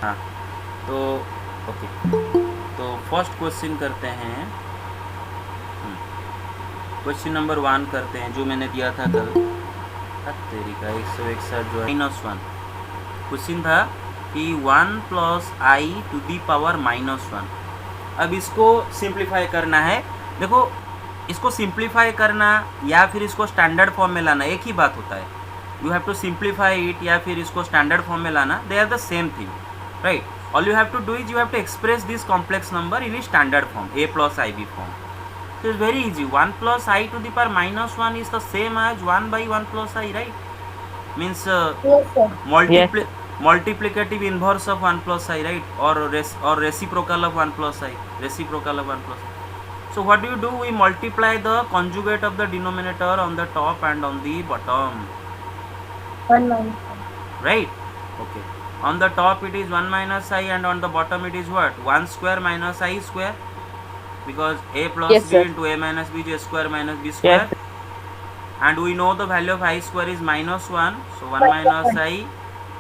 हाँ, तो ओके, तो फर्स्ट क्वेश्चन करते हैं। क्वेश्चन नंबर 1 करते हैं, जो मैंने दिया था कल। तेरी का 161 जो है -1 क्वेश्चन था कि 1 plus i to the power -1। अब इसको सिंप्लीफाई करना है। देखो, इसको सिंप्लीफाई करना या फिर इसको स्टैंडर्ड फॉर्म में लाना एक ही बात होता है। You have to simplify it या फिर इसको स्टैंडर्ड फॉर्म में लाना, they are the same thing, right. All you have to do is you have to express this complex number in standard form, a plus i b form. So it's very easy. 1 plus I to the power -1 is the same as 1 by 1 plus I, right? Means Yes, sir. Yes. multiplicative inverse of 1 plus I, right? Or reciprocal of 1 plus I. Reciprocal of 1 plus I. So what do? We multiply the conjugate of the denominator on the top and on the bottom. 1 minus 1. Right? Okay. On the top it is 1 minus I and on the bottom it is what? 1 square minus I square. Because a plus Yes, b sir. into a minus b is a square minus b square. Yes. And we know the value of I square is -1. So 1 minus I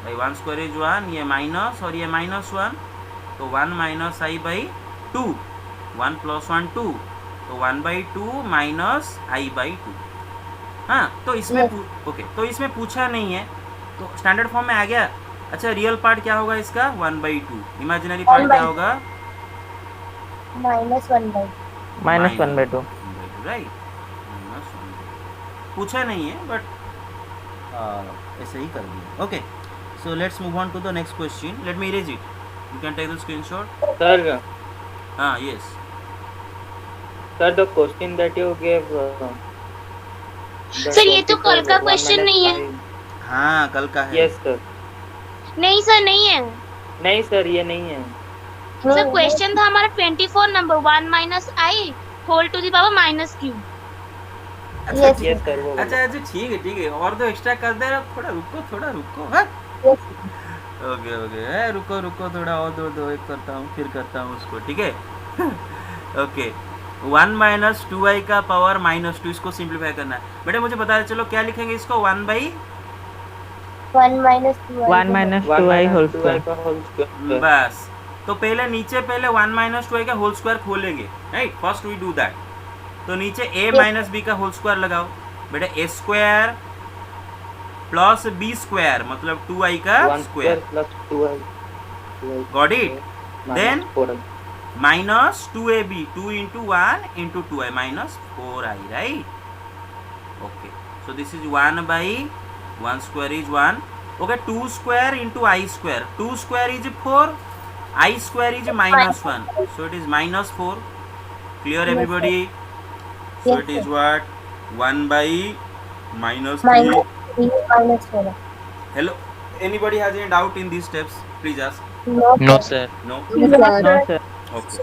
by 1 square is 1. ये minus और ये -1, तो 1 minus I by 2. 1 plus 1 2, तो 1 by 2 minus I by 2. हाँ, तो इसमें okay, तो इसमें पूछा नहीं है, तो स्टैंडर्ड फॉर्म में आ गया। अच्छा, रियल पार्ट क्या होगा इसका? 1 by 2। इमेजिनरी पार्ट क्या होगा? -1 by -1 by 2. राइट, पूछा नहीं है बट ऐसे ही कर दिया। Okay, so let's move on to the next question. Let me erase it. You can take the screenshot. Sir, Yes. sir, the question that you gave. Sir ये तो कल का क्वेश्चन नहीं है। हाँ, कल का है। Yes, sir. नहीं सर, नहीं है नहीं सर, ये नहीं है। सर। क्वेश्चन था हमारा 24 number, 1 minus I whole to the power -q। Yes, Yes, sir. वो अच्छा अच्छा, ठीक है ठीक है, और तो एक्स्ट्रा कर दे रहा, थोड़ा रुको। हाँ, yes. ओके ओके, रुको थोड़ा और दो एक करता हूँ, फिर करता हूँ उसको, ठीक है। ओके, 1 minus 2i का पावर -2, इसको सिंप्लीफाई करना है। बेटा मुझे बता, चलो क्या लिखेंगे इसको? 1 by 1 minus 2i. 1 minus 2i whole square. बस, तो पहले 1 minus 2i का होल स्क्वायर खोलेंगे, right. First we do that. तो नीचे a minus b का होल स्क्वायर लगाओ बेटा। a square plus b square मतलब 2i का square, plus 2i. Got it. Then minus 2ab, 2 into 1 into 2i minus 4i, right? Okay, so this is 1 by 1 square is 1. Okay, 2 square into I square. 2 square is 4. I square is -1. So it is -4. Clear everybody? So it is what? 1 by -3. minus 4. Hello? Anybody has any doubt in these steps? Please ask. No, sir. No? No, sir. Okay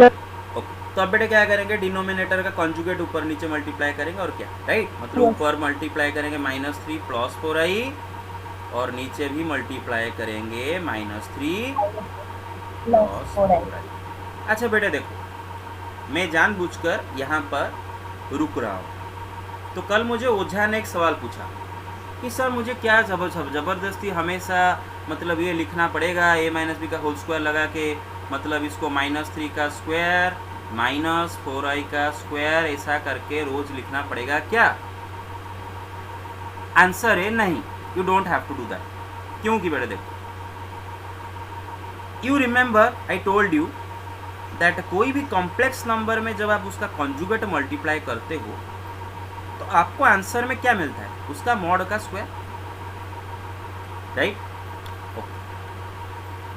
okay, तो अब बेटा क्या करेंगे? Denominator का conjugate ऊपर नीचे multiply करेंगे और क्या, राइट? मतलब ऊपर मल्टीप्लाई करेंगे -3 प्लस 4i और नीचे भी मल्टीप्लाई करेंगे -3 प्लस 4i। अच्छा बेटा देखो, मैं जानबूझकर यहाँ पर रुक रहा हूँ। तो कल मुझे ओझा ने एक सवाल पूछा कि सर मुझे क्या ज़बरदस्ती हमेशा मतलब ये लिखना पड़ेगा a माइनस बी का होल स्क्वायर लगा के, मतलब इसको -3 का स्क्वायर -4i का स्क्वायर ऐसा करके रोज लिखना पड़ेगा क्या? आंसर है नहीं, you don't have to do that. क्योंकि बेटा देखो, you remember I told you that कोई भी कॉम्प्लेक्स नंबर में जब आप उसका कॉन्जुगेट मल्टीप्लाई करते हो तो आपको आंसर में क्या मिलता है? उसका मॉड का स्क्वायर, राइट?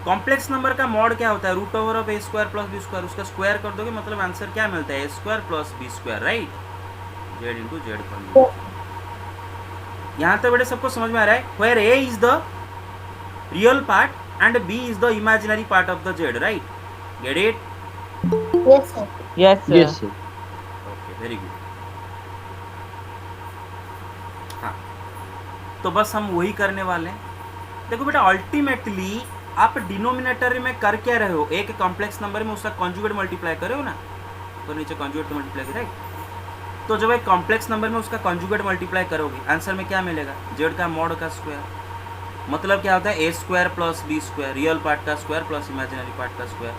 कॉम्प्लेक्स नंबर का मॉड क्या होता है? Root over of a square plus b square. उसका स्क्वायर कर दोगे मतलब आंसर क्या मिलता है? a square plus b square, right? z into z conjugate. यहाँ तक बेटे सबको समझ में आ रहा है? Where a is the real part and b is the imaginary part of the z, right? Get it? Yes, sir. Yes, sir. Yes, sir. Okay, very good. हाँ, तो बस हम वही करने वाले हैं। देखो बेटा, अल्टीमेटली आप डिनोमिनेटर में कर क्या रहे हो? एक कॉम्प्लेक्स नंबर में उसका कॉन्जुगेट मल्टीप्लाई कर रहे हो ना, तो नीचे कॉन्जुगेट मल्टीप्लाई कर, राइट? तो जब एक कॉम्प्लेक्स नंबर में उसका कॉन्जुगेट मल्टीप्लाई करोगे, आंसर में क्या मिलेगा? जेड का मॉड का स्क्वायर। मतलब क्या होता है a square plus b square, real part का स्क्वायर प्लस इमेजिनरी पार्ट का स्क्वायर.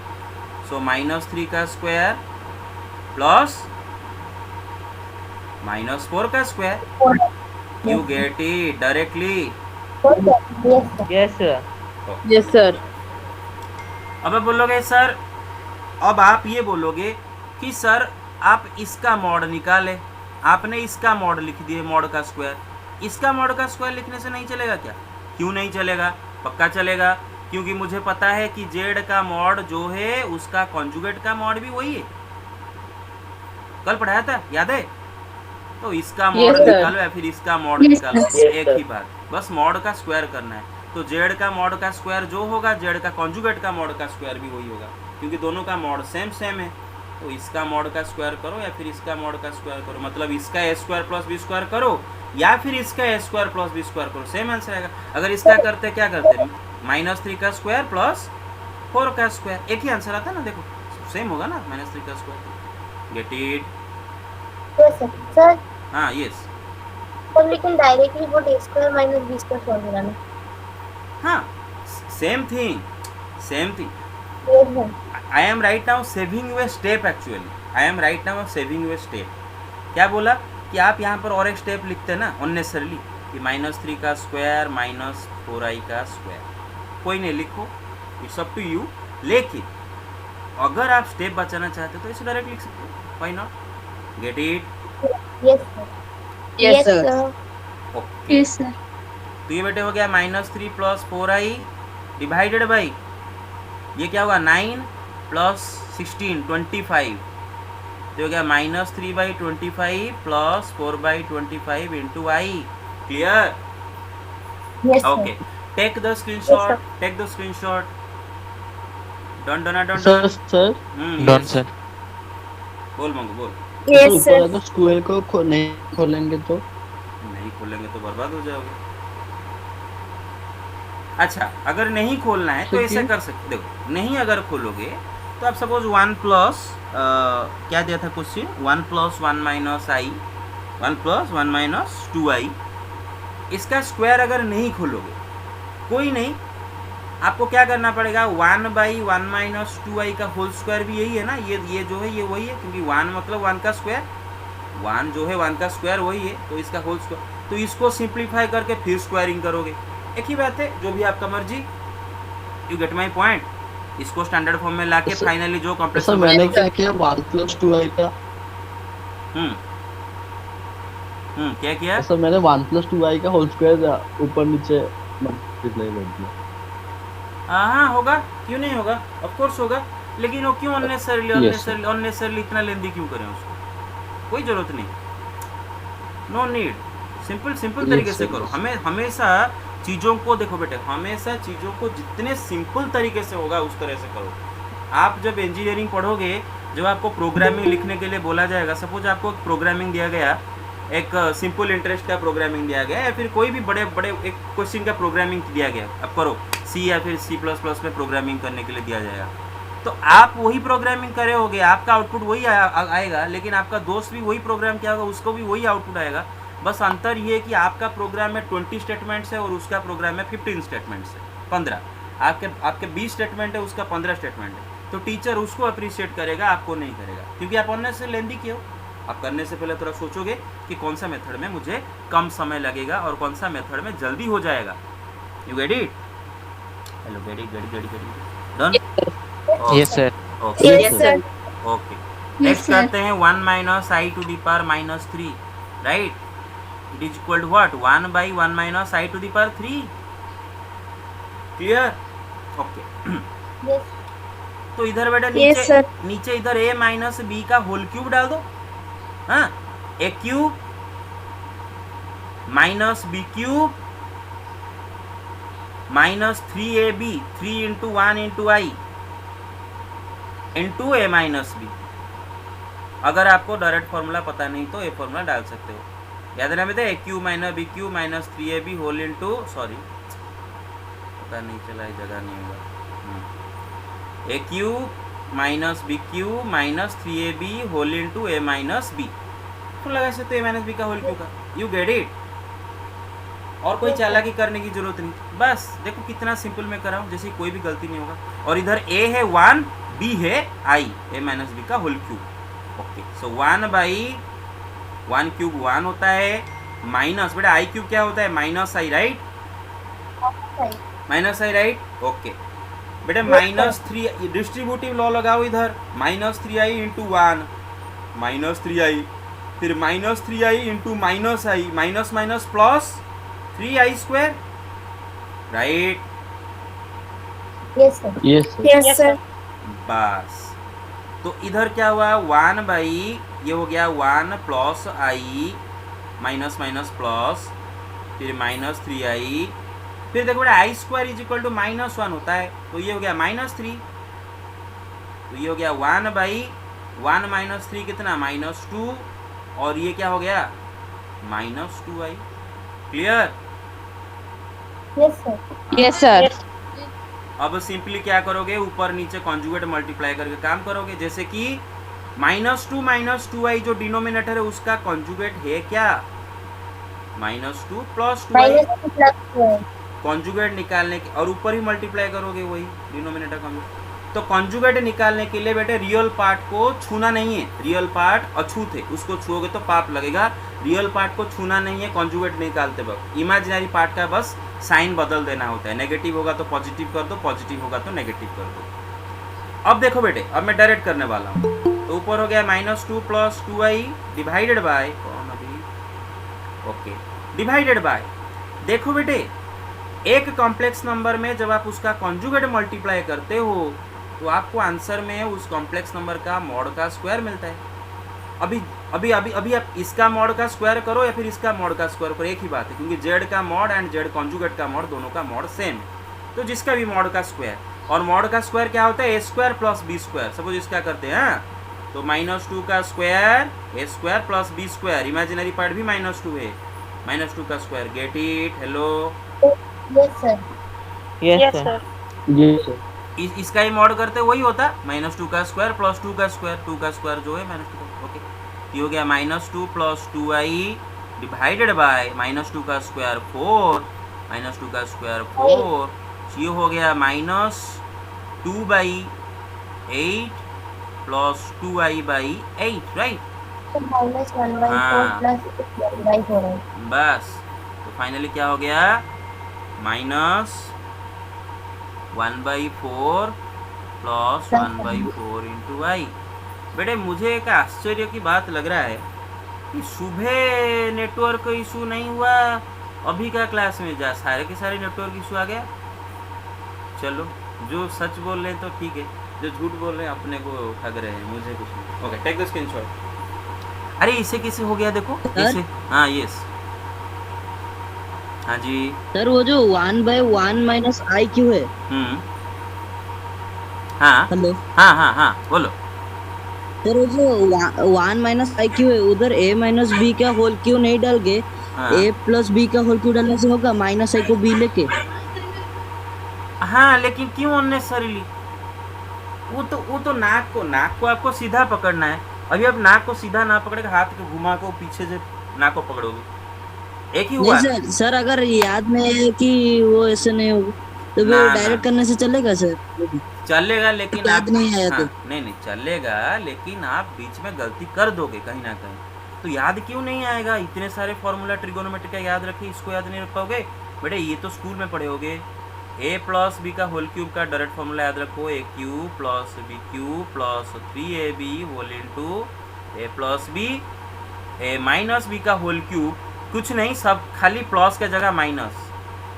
सो -3 का स्क्वायर प्लस -4 का square. 4. You get it directly. 4. Yes, sir. Yes, sir. Yes sir. अब बोलोगे सर, अब आप ये बोलोगे कि सर आप इसका मॉड निकाले, आपने इसका मॉड लिख दिए, मॉड का स्क्वायर. इसका मॉड का स्क्वायर लिखने से नहीं चलेगा क्या? क्यों नहीं चलेगा? पक्का चलेगा, क्योंकि मुझे पता है कि जेड का मॉड जो है उसका कॉन्जुगेट का मॉड भी वही है. कल पढ़ाया था, याद है? तो इसका मॉड Yes, sir. निकालो या फिर इसका मॉड Yes, निकालो, sir. एक ही बात. बस मॉड का स्क्वायर करना है. तो जेड का मॉड का स्क्वायर जो होगा, जेड का कॉन्जुगेट का मॉड का स्क्वायर भी वही होगा, क्योंकि दोनों का मॉड सेम सेम है. तो इसका मॉड का स्क्वायर करो या फिर इसका मॉड का स्क्वायर करो, मतलब इसका ए स्क्वायर प्लस बी स्क्वायर करो या फिर इसका ए स्क्वायर प्लस बी स्क्वायर करो, सेम आंसर आएगा. अगर इसका करते क्या करते, -3 का स्क्वायर प्लस 4 का स्क्वायर, एक ही आंसर आता है ना. देखो सेम होगा ना, -3 का square. Get it? Yes, sir. Sir, हाँ यस. तब लेकिन डायरेक्टली वो a square minus b square formula में. हाँ same thing, same thing. Yes, sir. I am right now saving you a step actually. I am right now saving you a step. क्या बोला कि आप यहाँ पर और एक स्टेप लिखते हैं ना अननेसेसरली, कि -3 का स्क्वायर -4i का स्क्वायर. कोई नहीं, लिखो, इट्स अप टू यू. लेकिन अगर आप स्टेप बचाना चाहते हो तो इसे डायरेक्ट लिख सकते हो. Why not? Gate it? Yes, sir. Yes sir. Okay. Yes sir. तो ये बेटे हो गया -3 + 4i डिवाइडेड बाई, ये क्या होगा 9 + 16 25. तो हो गया -3/25 + 4/25 into i. Clear? Yes, sir. Okay. Take the screenshot, Yes, take the screenshot. Done done done sir done. Sir done yes. Sir. बोल मंगू बोल. Yes, ऊपर sir. अगर स्क्वायर को नहीं खोलेंगे तो नहीं खोलेंगे तो बर्बाद हो जाओगे. अच्छा, अगर नहीं खोलना है तो ठीक ऐसे है. कर सकते. देखो नहीं अगर खोलोगे तो आप सपोज 1 प्लस क्या दिया था क्वेश्चन, 1 + 1 - i, 1 + 1 - 2i, इसका स्क्वायर अगर नहीं खोलोगे, कोई नहीं, आपको क्या करना पड़ेगा, 1/1 - 2i का होल स्क्वायर भी यही है ना. ये जो है ये वही है, क्योंकि 1 मतलब 1 का स्क्वायर, 1 जो है 1 का स्क्वायर वही है, तो इसका होल स्क्वायर. तो इसको सिंप्लीफाई करके फिर स्क्वायरिंग करोगे, एक ही बात है, जो भी आपका मर्जी. You get my point? इसको स्टैंडर्ड फॉर्म में लाके सर- फाइनली जो सर कॉम्प्लेक्स मैंने क्या किया 1 + 2i का. क्या किया? सर मैंने 1 + 2i का होल स्क्वायर ऊपर नीचे मल्टीप्लाई कर दिया. हाँ होगा, क्यों नहीं होगा, ऑफ कोर्स होगा. लेकिन वो क्यों अननेसेसरली Yes, sir. अननेसेसरली इतना लेंदी क्यों करें उसको? कोई जरूरत नहीं, no need. Simple simple Yes, तरीके से sir, करो. yes. हमें हमेशा चीज़ों को देखो बेटे, हमेशा चीज़ों को जितने सिंपल तरीके से होगा उस तरह से करो. आप जब इंजीनियरिंग पढ़ोगे, जब आपको प्रोग्रामिंग लिखने के लिए बोला जाएगा, सपोज आपको प्रोग्रामिंग दिया गया, एक सिंपल इंटरेस्ट का प्रोग्रामिंग दिया गया, या फिर कोई भी बड़े बड़े एक क्वेश्चन का प्रोग्रामिंग दिया गया, अब करो. सी या फिर C++ में प्रोग्रामिंग करने के लिए दिया जाएगा, तो आप वही प्रोग्रामिंग करे होगे, आपका आउटपुट वही आएगा, लेकिन आपका दोस्त भी वही प्रोग्राम क्या होगा, उसको भी वही आउटपुट आएगा. बस अंतर ये है कि आपका प्रोग्राम में 20 स्टेटमेंट्स है और उसका प्रोग्राम में 15 स्टेटमेंट्स है, 15. आपके 20 स्टेटमेंट है, उसका 15 स्टेटमेंट है. तो टीचर उसको अप्रिशिएट करेगा, आपको नहीं करेगा, क्योंकि आप अन्य से लेंदी क्यों. आप करने से पहले थोड़ा सोचोगे कि कौन सा मेथड में मुझे कम समय लगेगा और कौन सा मेथड में जल्दी हो जाएगा. You get it? Hello, get it done. Yes sir. Okay Yes, sir. Okay. Next करते हैं 1 - i to the power -3, right. It is equal to what, 1/1 - i to the power 3. Clear? Okay. Yes. तो इधर बेटा Yes, नीचे sir. नीचे इधर a - b का whole cube डाल दो. हाँ, a cube -b cube -3ab, 3 × 1 × i into a - b. अगर आपको डायरेक्ट फॉर्मूला पता नहीं तो ये फॉर्मूला डाल सकते हो. याद है ना बेटा, a cube - b cube -3ab whole into, sorry पता नहीं चला, ये जगह नहीं होगा. a cube -b cube -3ab whole into a - b. तो लगा सकते a - b का होल क्यूब का. You get it? और कोई चालाकी करने की जरूरत नहीं, बस देखो कितना सिंपल मैं कर रहा हूँ, जैसे कोई भी गलती नहीं होगा। और इधर a है 1, b है i, a माइनस बी का whole cube. Okay, so 1 by 1 cube 1 होता है, माइनस बेटा आई क्यूब क्या होता है, minus i, right, minus i, right. Okay बेटा माइनस 3 डिस्ट्रीब्यूटिव लॉ लगाओ इधर, minus 3i into 1 minus 3i, फिर minus 3i into minus i, minus minus plus 3i square, right. Yes sir. Yes sir. बस तो इधर क्या हुआ, 1 बाई ये हो गया 1 plus i minus minus plus, फिर माइनस 3i, फिर देखो बेटा i square is equal to minus 1 होता है, तो ये हो गया माइनस 3, तो ये हो गया 1 बाई 1 माइनस 3 कितना, माइनस 2, और ये क्या हो गया minus 2i। Clear? Yes sir. Yes sir. अब सिंपली क्या करोगे, ऊपर नीचे कॉन्जुगेट मल्टीप्लाई करके काम करोगे, जैसे कि माइनस 2 जो डिनोमिनेटर है उसका कॉन्जुगेट है क्या, minus 2 plus 2i, minus 2 plus 2i। Conjugate निकालने के, और ऊपर ही मल्टीप्लाई करोगे वही डिनोमिनेटर कॉन्जुगेट। तो कॉन्जुगेट निकालने के लिए बेटे रियल पार्ट को छूना नहीं है, रियल पार्ट अछूत है, उसको छुओगे तो पाप लगेगा, रियल पार्ट को छूना नहीं है कॉन्जुगेट निकालते वक्त, इमेजिनरी पार्ट का बस साइन बदल देना होता है, नेगेटिव होगा तो पॉजिटिव कर दो, पॉजिटिव होगा तो नेगेटिव कर दो। अब देखो बेटे, अब मैं डायरेक्ट करने वाला हूँ, तो ऊपर हो गया minus 2 plus 2i divided by, कौन अभी, ओके, डिवाइडेड बाय, देखो बेटे एक कॉम्प्लेक्स नंबर में जब आप उसका कॉन्जुगेट मल्टीप्लाई करते हो तो आपको आंसर में उस कॉम्प्लेक्स नंबर का मॉड का स्क्वायर मिलता है। अभी अभी अभी अभी आप इसका मॉड का स्क्वायर करो या फिर इसका मॉड का स्क्वायर करो, एक ही बात है, क्योंकि जेड का मॉड एंड जेड कॉन्जुगेट का मॉड दोनों का मॉड सेम है, तो जिसका भी मॉड का स्क्वायर, और मॉड का स्क्वायर क्या होता है, a square plus b square, suppose इसका करते हैं, तो माइनस 2 का square a square plus b square, imaginary part भी माइनस 2 है, माइनस 2 का square, get it, hello. Yes sir. Yes sir. ये सर। इसका ही मॉड करते वही होता, माइनस 2 का स्क्वायर प्लस 2 का स्क्वायर, 2 का स्क्वायर जो है माइनस 2 का, ओके, ये हो गया minus 2 plus 2i divided by minus 2 का स्क्वायर 4, माइनस 2 का स्क्वायर 4, ये हो गया minus 2 by 8 plus 2i by 8, right, minus 1 by 4 plus 1 by 4 है। बस तो फाइनली क्या हो गया, minus 1 by 4 plus 1 by 4 into i. बेटे मुझे एक आश्चर्य की बात लग रहा है कि सुबह नेटवर्क इशू नहीं हुआ, अभी का क्लास में जा सारे के सारे नेटवर्क इशू आ गया। चलो जो सच बोल रहे हैं तो ठीक है, जो झूठ बोल रहे हैं अपने को ठग रहे हैं, मुझे कुछ नहीं। Okay, take the screenshot. अरे इसे किसे हो गया देखो, इसे, हाँ यस, हाँ जी सर वो जो 1 बाय 1 माइनस आई क्यू है, हाँ हेलो हाँ बोलो। सर वो जो 1 माइनस आई क्यू है, उधर a माइनस बी का होल क्यू नहीं डाल के हाँ। a प्लस बी का होल क्यू डालने से होगा, माइनस आई को b लेके। हाँ लेकिन क्यों अननेसेसरीली, वो तो नाक को आपको सीधा पकड़ना है। अभी आप नाक को सीधा ना पकड़ के हाथ को घुमा को पीछे से नाक को पकड़ोगे, एक ही हुआ। नहीं सर अगर याद में है कि वो ऐसे नहीं होगा तो ना, वो डायरेक्ट करने से चलेगा सर? चलेगा लेकिन याद आप नहीं आया तो? नहीं चलेगा, लेकिन आप बीच में गलती कर दोगे कहीं ना कहीं, तो याद क्यों नहीं आएगा? इतने सारे फॉर्मूला ट्रिगोनोमेट्री का याद रखे, इसको याद नहीं रख पाओगे? बेटे ये तो स्कूल में पढ़े होगे, a प्लस बी का होल क्यूब का डायरेक्ट फॉर्मूला याद रखो, a cube plus b cube plus 3ab whole into a plus b, a minus b का होल क्यूब, कुछ नहीं, सब खाली प्लस के जगह minus,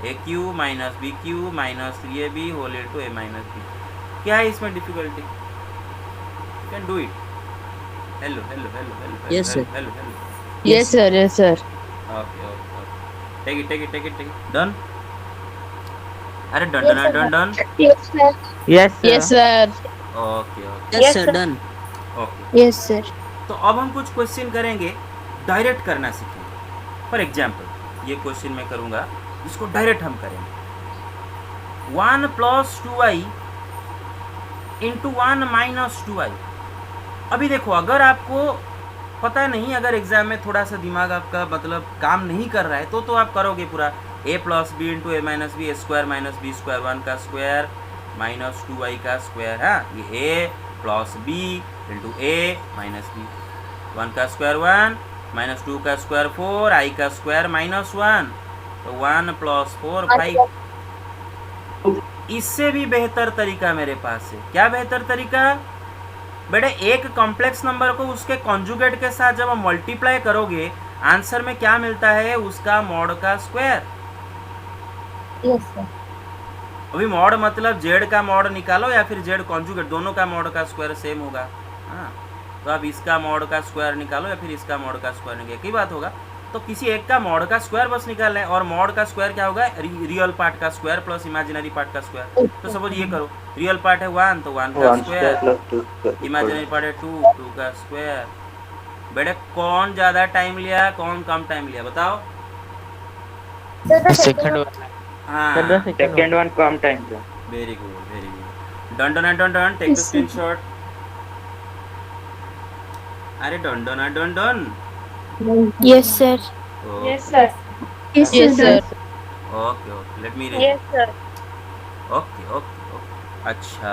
a cube minus b cube minus 3ab whole into a minus b. क्या है इसमें difficulty? Can do it. Hello hello hello hello Yes, sir. Hello hello, yes sir yes sir. Okay okay, take it done. अरे done yes sir. Yes sir. Okay yes sir done. Okay. Yes sir. तो अब हम कुछ question करेंगे, direct करना सीखेंगे। For example ये question मैं करूँगा, इसको डायरेक्ट हम करेंगे, 1 plus 2i into 1 minus 2i। अभी देखो, अगर आपको पता नहीं, अगर एग्जाम में थोड़ा सा दिमाग आपका मतलब काम नहीं कर रहा है तो आप करोगे पूरा A plus B into A minus B square minus B square 1 का स्क्वायर माइनस 2i का स्क्वायर। हाँ, ये A plus B into A minus B 1 का स्क्वायर 1 माइनस 2 का स्क्वायर 4 आई का स्क्वायर माइनस 1 तो 1 प्लस 4 5। इससे भी बेहतर तरीका मेरे पास है। क्या बेहतर तरीका बेटे? एक कॉम्प्लेक्स नंबर को उसके कॉन्जुगेट के साथ जब हम मल्टीप्लाई करोगे आंसर में क्या मिलता है? उसका मॉड का स्क्वायर। Yes sir. अभी मॉड मतलब जेड का मॉड निकालो या फिर जेड कॉन्जुगेट, दोनों का मॉड का स्क्वायर सेम होगा। हाँ, तो अब इसका मॉड का स्क्वायर निकालो या फिर इसका मॉड का स्क्वायर निकालो, एक ही बात होगा। तो किसी एक का मॉड का स्क्वायर बस निकालना है और मॉड का स्क्वायर क्या होगा? रियल पार्ट का स्क्वायर प्लस इमेजिनरी पार्ट का स्क्वायर। तो सपोज ये करो, रियल पार्ट है 1 तो 1 का 1 स्क्वायर, प्लस 2 इमेजिनरी पार्ट है 2 2 का स्क्वायर। बेटे कौन ज्यादा टाइम लिया कौन कम टाइम लिया बताओ? सर सेकंड हाँ, सेकंड वन कम टाइम पे। Very good very good. Done done done done, take the screenshot. अरे done done done done. Yes sir. Yes sir. Yes sir. Okay okay, let me read. Yes sir. Okay okay okay, अच्छा।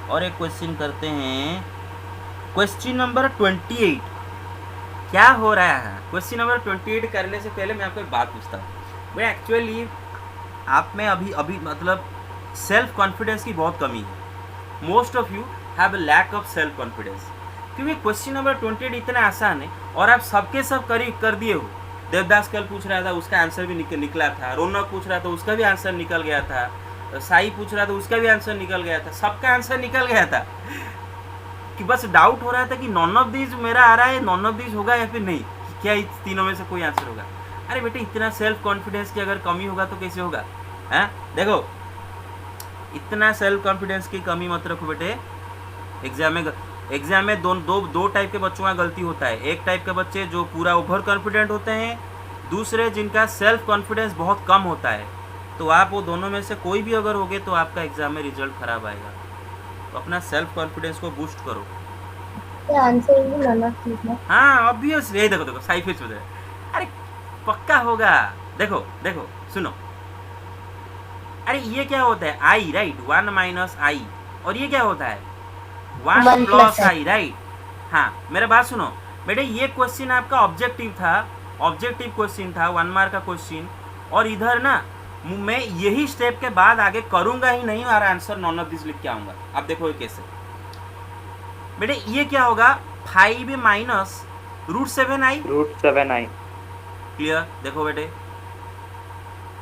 और एक question करते हैं, question number 28। क्या हो रहा है? क्वेश्चन नंबर 28 करने से पहले मैं आपको एक बात पूछता हूँ। मैं एक्चुअली आप में अभी अभी मतलब सेल्फ कॉन्फिडेंस की बहुत कमी है। Most of you have a lack of self confidence, क्योंकि क्वेश्चन नंबर 28 इतना आसान है और आप सबके सब कर दिए हो। देवदास कल पूछ रहा था उसका आंसर भी निकला था, रौनक पूछ रहा था उसका भी आंसर निकल गया था, साई पूछ रहा था उसका भी आंसर निकल गया था, सबका आंसर निकल गया था। कि बस डाउट हो रहा था कि नॉन ऑफ दीज मेरा आ रहा है, नॉन ऑफ दीज होगा या फिर नहीं, क्या इस तीनों में से कोई आंसर होगा। अरे बेटे इतना सेल्फ कॉन्फिडेंस की अगर कमी होगा तो कैसे होगा? हैं, देखो इतना सेल्फ कॉन्फिडेंस की कमी मत रखो बेटे। एग्जाम में दो टाइप के बच्चों का गलती होता है। एक टाइप के बच्चे जो पूरा ओवर कॉन्फिडेंट होते हैं, दूसरे जिनका सेल्फ कॉन्फिडेंस बहुत कम होता है। तो आप वो दोनों में से कोई भी अगर होगे तो आपका एग्जाम में रिजल्ट खराब आएगा। तो अपना सेल्फ कॉन्फिडेंस को बूस्ट करो। आंसर भी नॉन ऑफ दीज है। हाँ ऑब्वियस, ये देखो देखो साइफे चल रहा है। अरे पक्का होगा। देखो देखो सुनो, अरे ये क्या होता है? आई राइट, 1 माइनस आई, और ये क्या होता है? 1 प्लस आई राइट। हाँ मेरा बात सुनो बेटे, ये क्वेश्चन आपका ऑब्जेक्टिव था, ऑब्जेक्टिव क्वेश्चन था, 1 मार्क का क्वेश्चन। और इधर ना मैं यही स्टेप के बाद आगे करूंगा ही नहीं और आंसर नॉन ऑफ दिस लिख के आऊंगा। अब देखो ये कैसे बेटे, ये क्या होगा? 5 माइनस √7 आई। √7 I clear? देखो बेटे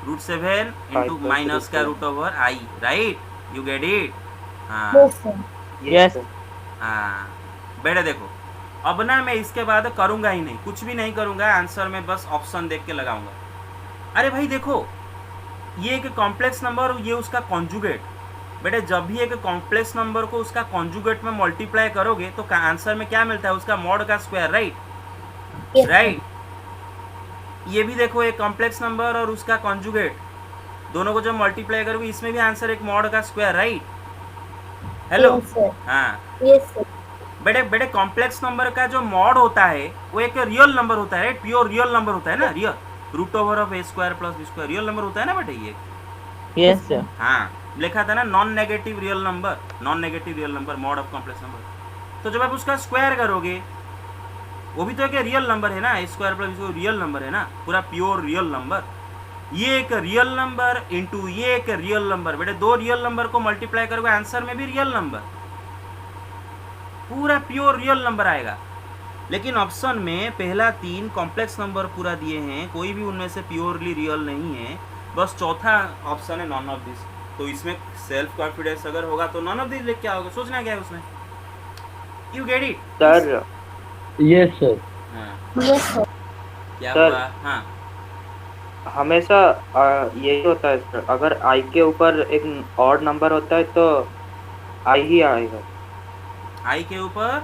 √7 इंटू माइनस का √ आई राइट, यू गेट इट? हाँ यस सर। यस हाँ बेटे देखो, अब ना मैं इसके बाद करूंगा ही नहीं, कुछ भी नहीं करूंगा, आंसर में बस ऑप्शन देख के लगाऊंगा। अरे भाई देखो, ये एक कॉम्प्लेक्स नंबर और ये उसका कॉन्जुगेट। बेटे जब भी एक कॉम्प्लेक्स नंबर को उसका कॉन्जुगेट में मल्टीप्लाई करोगे तो आंसर में क्या मिलता है? उसका मॉड का स्क्वायर राइट राइट। ये भी देखो एक कॉम्प्लेक्स नंबर और उसका कॉन्जुगेट, दोनों को जब मल्टीप्लाई करोगे इसमें भी आंसर एक मॉड का स्क्वायर राइट। हेलो हाँ यस सर। बेटे कॉम्प्लेक्स नंबर का जो मॉड होता है वो एक रियल नंबर होता है राइट, प्योर रियल नंबर होता है ना, real √(a² + b²) real number होता है ना बेटे ये। Yes sir. हाँ लिखा था ना non negative real number, non negative real number mod of complex number. तो जब आप उसका स्क्वायर करोगे वो भी तो एक रियल नंबर है ना, a² + b² रियल नंबर है ना, पूरा प्योर रियल नंबर। ये एक रियल नंबर इंटू ये एक रियल नंबर, बेटे दो रियल नंबर को मल्टीप्लाई करोगे आंसर में भी रियल नंबर, पूरा प्योर रियल नंबर आएगा। लेकिन ऑप्शन में पहला 3 कॉम्प्लेक्स नंबर पूरा दिए हैं, कोई भी उनमें से प्योरली रियल नहीं है, बस चौथा ऑप्शन है नॉन ऑफ दिस। तो इसमें सेल्फ कॉन्फिडेंस अगर होगा तो नॉन ऑफ दिस लिख के आओगे, सोचना क्या है उसमें। You get it sir? Yes sir. हाँ यस सर। क्या सर, हुआ? हाँ हमेशा यही होता है सर, अगर आई के ऊपर एक ऑड नंबर होता है तो आई ही आएगा। आई के ऊपर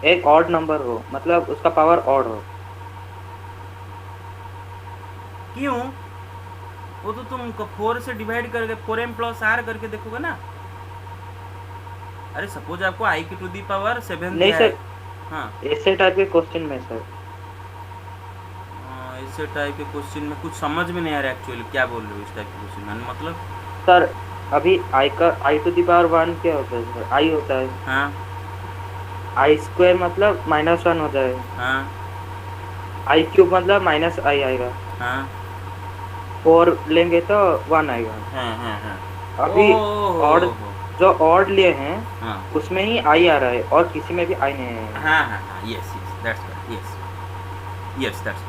एक ऑड नंबर हो, मतलब उसका पावर ऑड हो। क्यों? वो तो तुम 4 से डिवाइड करके 4m + r करके देखोगे ना। अरे सपोज आपको i की टू दी पावर 7 नहीं दिया है। सर, हाँ ऐसे टाइप के क्वेश्चन में सर। से टाइप के क्वेश्चन में कुछ समझ में नहीं आ रहा एक्चुअली क्या बोल रहे हो इस टाइप के क्वेश्चन में मतलब। सर अभी आई का i⁻1 क्या होता है सर? आई होता है, हाँ i² मतलब -1 हो जाएगा, हाँ i³ मतलब -i आएगा, हाँ 4 लेंगे तो 1 आएगा। हाँ हाँ हाँ अभी ओह, ऑड जो ऑड लिए हैं हाँ उसमें ही आई आ रहा है और किसी में भी आई नहीं है। हाँ हाँ हाँ yes yes that's right yes that's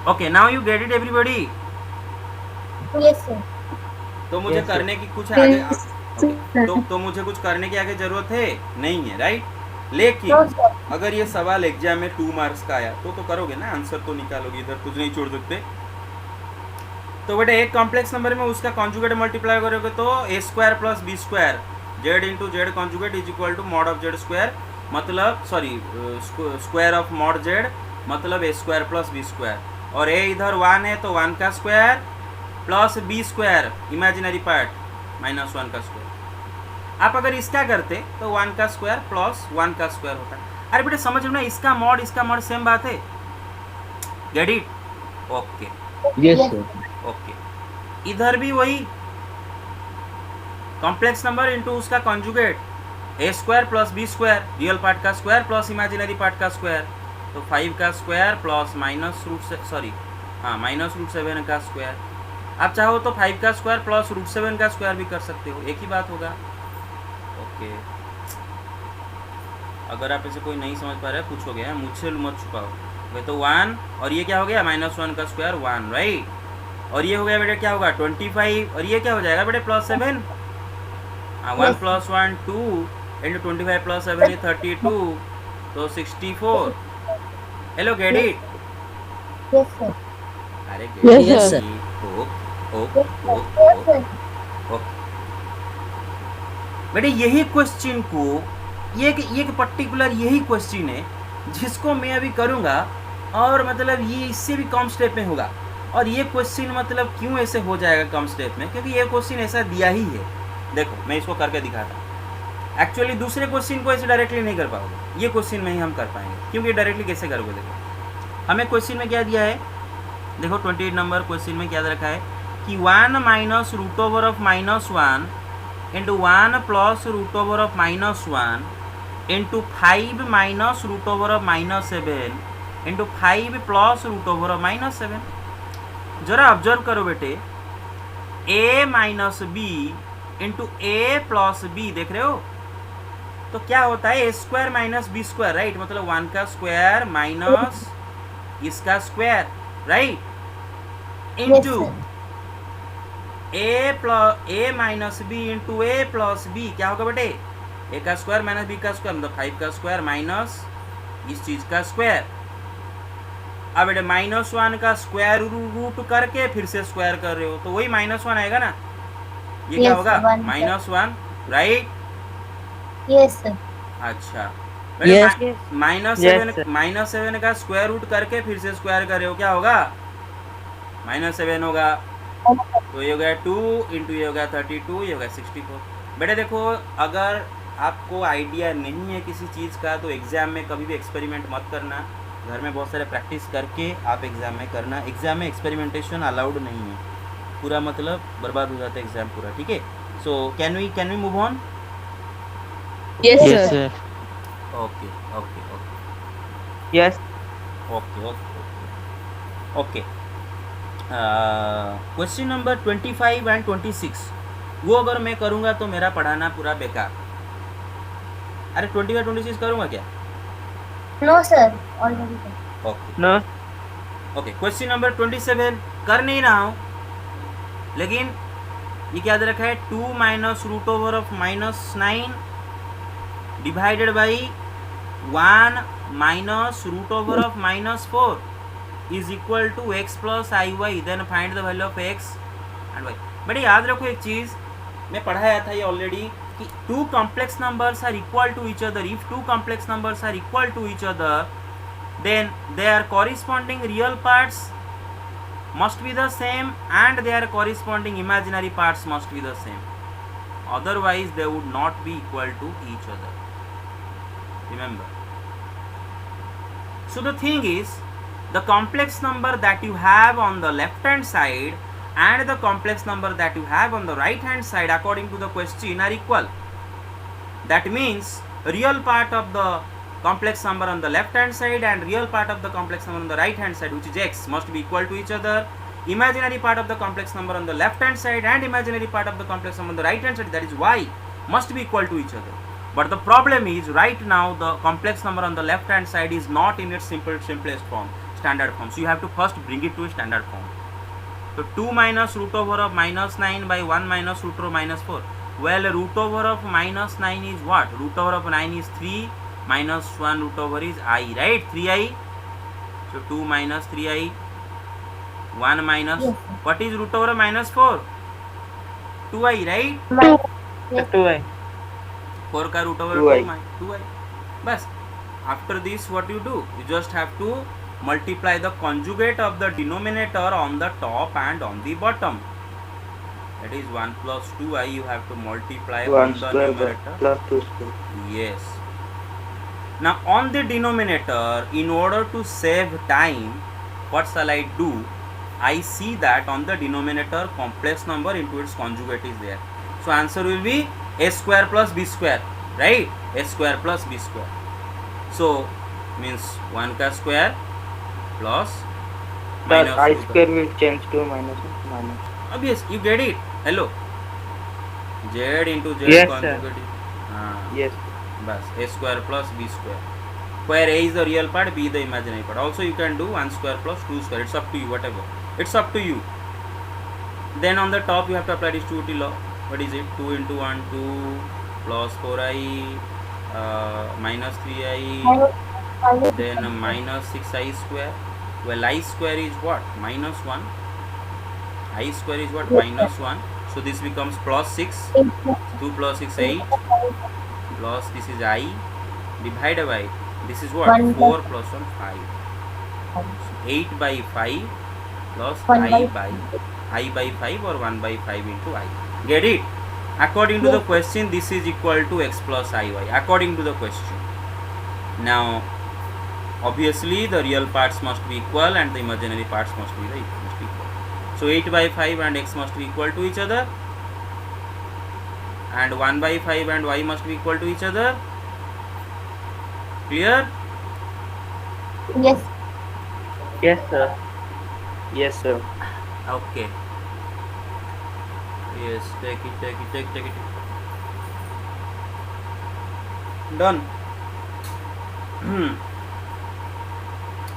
okay now you get it everybody. Yes, sir. तो मुझे Yes, sir. करने की कुछ आगे okay, तो मुझे कुछ करने की आगे जरूरत है नहीं है राइट। लेकिन No, sir. अगर ये सवाल एग्जाम में 2 मार्क्स का आया तो करोगे ना, आंसर तो निकालोगे, इधर कुछ नहीं छोड़ सकते। तो बेटा एक कॉम्प्लेक्स नंबर में उसका कॉन्जुगेट मल्टीप्लाई करोगे तो a² plus b² z into z conjugate is equal to mod of z², मतलब sorry square of mod z मतलब a² प्लस b², और a इधर 1 है तो 1 का square plus b² imaginary part -1 का स्क्वायर। आप अगर इसका करते तो 1 का स्क्वायर प्लस 1 का स्क्वायर होता। अरे बेटा समझ में, इसका मॉड सेम बात है, get it okay yes sir. Okay. इधर भी वही कॉम्प्लेक्स नंबर इनटू उसका conjugate a² plus b² real part का स्क्वायर प्लस इमेजिनरी पार्ट का स्क्वायर, तो 5 का स्क्वायर प्लस -√7 का स्क्वायर। आप चाहो तो 5 का स्क्वायर प्लस √7 का स्क्वायर भी कर सकते हो, एक ही बात होगा। ओके अगर आप इसे कोई नहीं समझ पा रहे पूछोगे, मुझसे मत छुपाओ। वे तो 1 और ये क्या हो गया -1 का स्क्वायर 1 राइट, और ये हो गया बेटा क्या होगा 25, और ये क्या हो जाएगा बेटा +7, 1 + 1 2 इंटू 25 + 7 is 32 तो 64। Hello get it. Yes, sir. अरे Yes, sir. Yes, sir. बेटे यही क्वेश्चन को ये पर्टिकुलर यही क्वेश्चन है जिसको मैं अभी करूँगा, और मतलब ये इससे भी कम स्टेप में होगा। और ये क्वेश्चन मतलब क्यों ऐसे हो जाएगा कम स्टेप में, क्योंकि ये क्वेश्चन ऐसा दिया ही है। देखो मैं इसको करके दिखाता हूँ। एक्चुअली दूसरे क्वेश्चन को ऐसे डायरेक्टली नहीं कर पाओगे, ये क्वेश्चन में ही हम कर पाएंगे, क्योंकि डायरेक्टली कैसे करोगे। देखो हमें क्वेश्चन में क्या दिया है, देखो 28 नंबर क्वेश्चन में क्या रखा है कि 1 minus root over of -1 into 1 plus root over of -1 into 5 minus root over of -7 into 5 plus root over of -7। जरा ऑब्जर्व करो बेटे, a minus b into a plus b, देख रहे हो तो क्या होता है a² माइनस b² राइट, मतलब 1 का स्क्वायर माइनस इसका square right, into a minus b into a plus b, क्या होगा बेटे a का स्क्वायर माइनस b का स्क्वायर मतलब 5 का स्क्वायर माइनस इस चीज का स्क्वायर। अब बेटे -1 का स्क्वायर रूट करके फिर से स्क्वायर कर रहे हो तो वही -1 आएगा ना, ये क्या Yes, होगा 1 -1 राइट। Yes, sir. अच्छा Yes. -7 का स्क्वायर रूट करके फिर से स्क्वायर कर रहे हो, क्या होगा -7 होगा, तो ये हो गया 2 इंटू ये हो गया 32, ये हो गया 64। बेटे देखो अगर आपको आइडिया नहीं है किसी चीज़ का तो एग्ज़ाम में कभी भी एक्सपेरिमेंट मत करना, घर में बहुत सारे प्रैक्टिस करके आप एग्ज़ाम में करना। एग्ज़ाम में एक्सपेरिमेंटेशन अलाउड नहीं है, पूरा मतलब बर्बाद हो जाता है एग्ज़ाम पूरा, ठीक है। So can we move on. Yes, yes sir. Sir. Okay okay okay yes okay okay okay. Question number 25 and 26 वो अगर मैं करूँगा तो मेरा पढ़ाना पूरा बेकार। अरे 25 26 करूँगा क्या? No, sir. Already done. Okay no okay. Question number 27 कर नहीं रहा हूँ, लेकिन ये क्या दे रखा है 2 minus root over of -9 divided by 1 minus root over of -4 is equal to x plus IY, then find the value of x and y। But याद रखो एक चीज़ मैं पढ़ाया था ये ऑलरेडी कि 2 complex numbers are equal to each other. If 2 complex numbers are equal to each other then their corresponding real parts must be the same and their corresponding imaginary parts must be the same, otherwise they would not be equal to each other, remember. So the thing is the complex number that you have on the left hand side and the complex number that you have on the right hand side according to the question are equal. That means real part of the complex number on the left hand side and real part of the complex number on the right hand side, which is x, must be equal to each other. Imaginary part of the complex number on the left hand side and imaginary part of the complex number on the right hand side, that is y, must be equal to each other. But the problem is right now the complex number on the left hand side is not in its simplest form, standard form. So you have to first bring it to a standard form. So 2 minus root over of minus 9 by 1 minus root over minus 4. Well, root over of minus 9 is what? Root over of 9 is 3 minus 1 root over is I, right? 3i. So 2 minus 3i. 1 minus, Yes. what is root over of minus 4? 2i, right? Yes. 2i. 4 का root over 2i. 2i. बस. After this what you do? You just have to multiply the conjugate of the denominator on the top and on the bottom. That is 1 plus 2i you have to multiply 1 on the square numerator. plus 2 square. Yes. Now on the denominator, in order to save time, what shall I do? I see that on the denominator complex number into its conjugate is there. So answer will be a square plus b square, right? A square plus b square. So means 1 ka square plus The minus I root of- square will change to minus. Obvious, you get it. Hello. Z into Z Yes, conjugate. Yes. बस a square plus b square, where a is the real part, b the imaginary part. Also you can do 1 square plus 2 square, it's up to you, whatever, it's up to you. Then on the top you have to apply distributive law. What is it? 2 into 1 2 plus 4i minus 3i, then minus 6i square. Well, I square is what? Minus 1. I square is what? Minus 1. So this becomes plus 6. 2 plus 6 8 plus this is I divided by this is what? 4 plus 1 5. So 8 by 5 plus I by 5 or 1 by 5 into I. Get it? According to the question, this is equal to x plus iy. According to the question. Now, obviously, the real parts must be equal and the imaginary parts must be equal. So 8 by 5 and x must be equal to each other. And 1 by 5 and y must be equal to each other. Clear? Yes. Yes, sir. Yes, sir. Okay. Yes, take it. Done.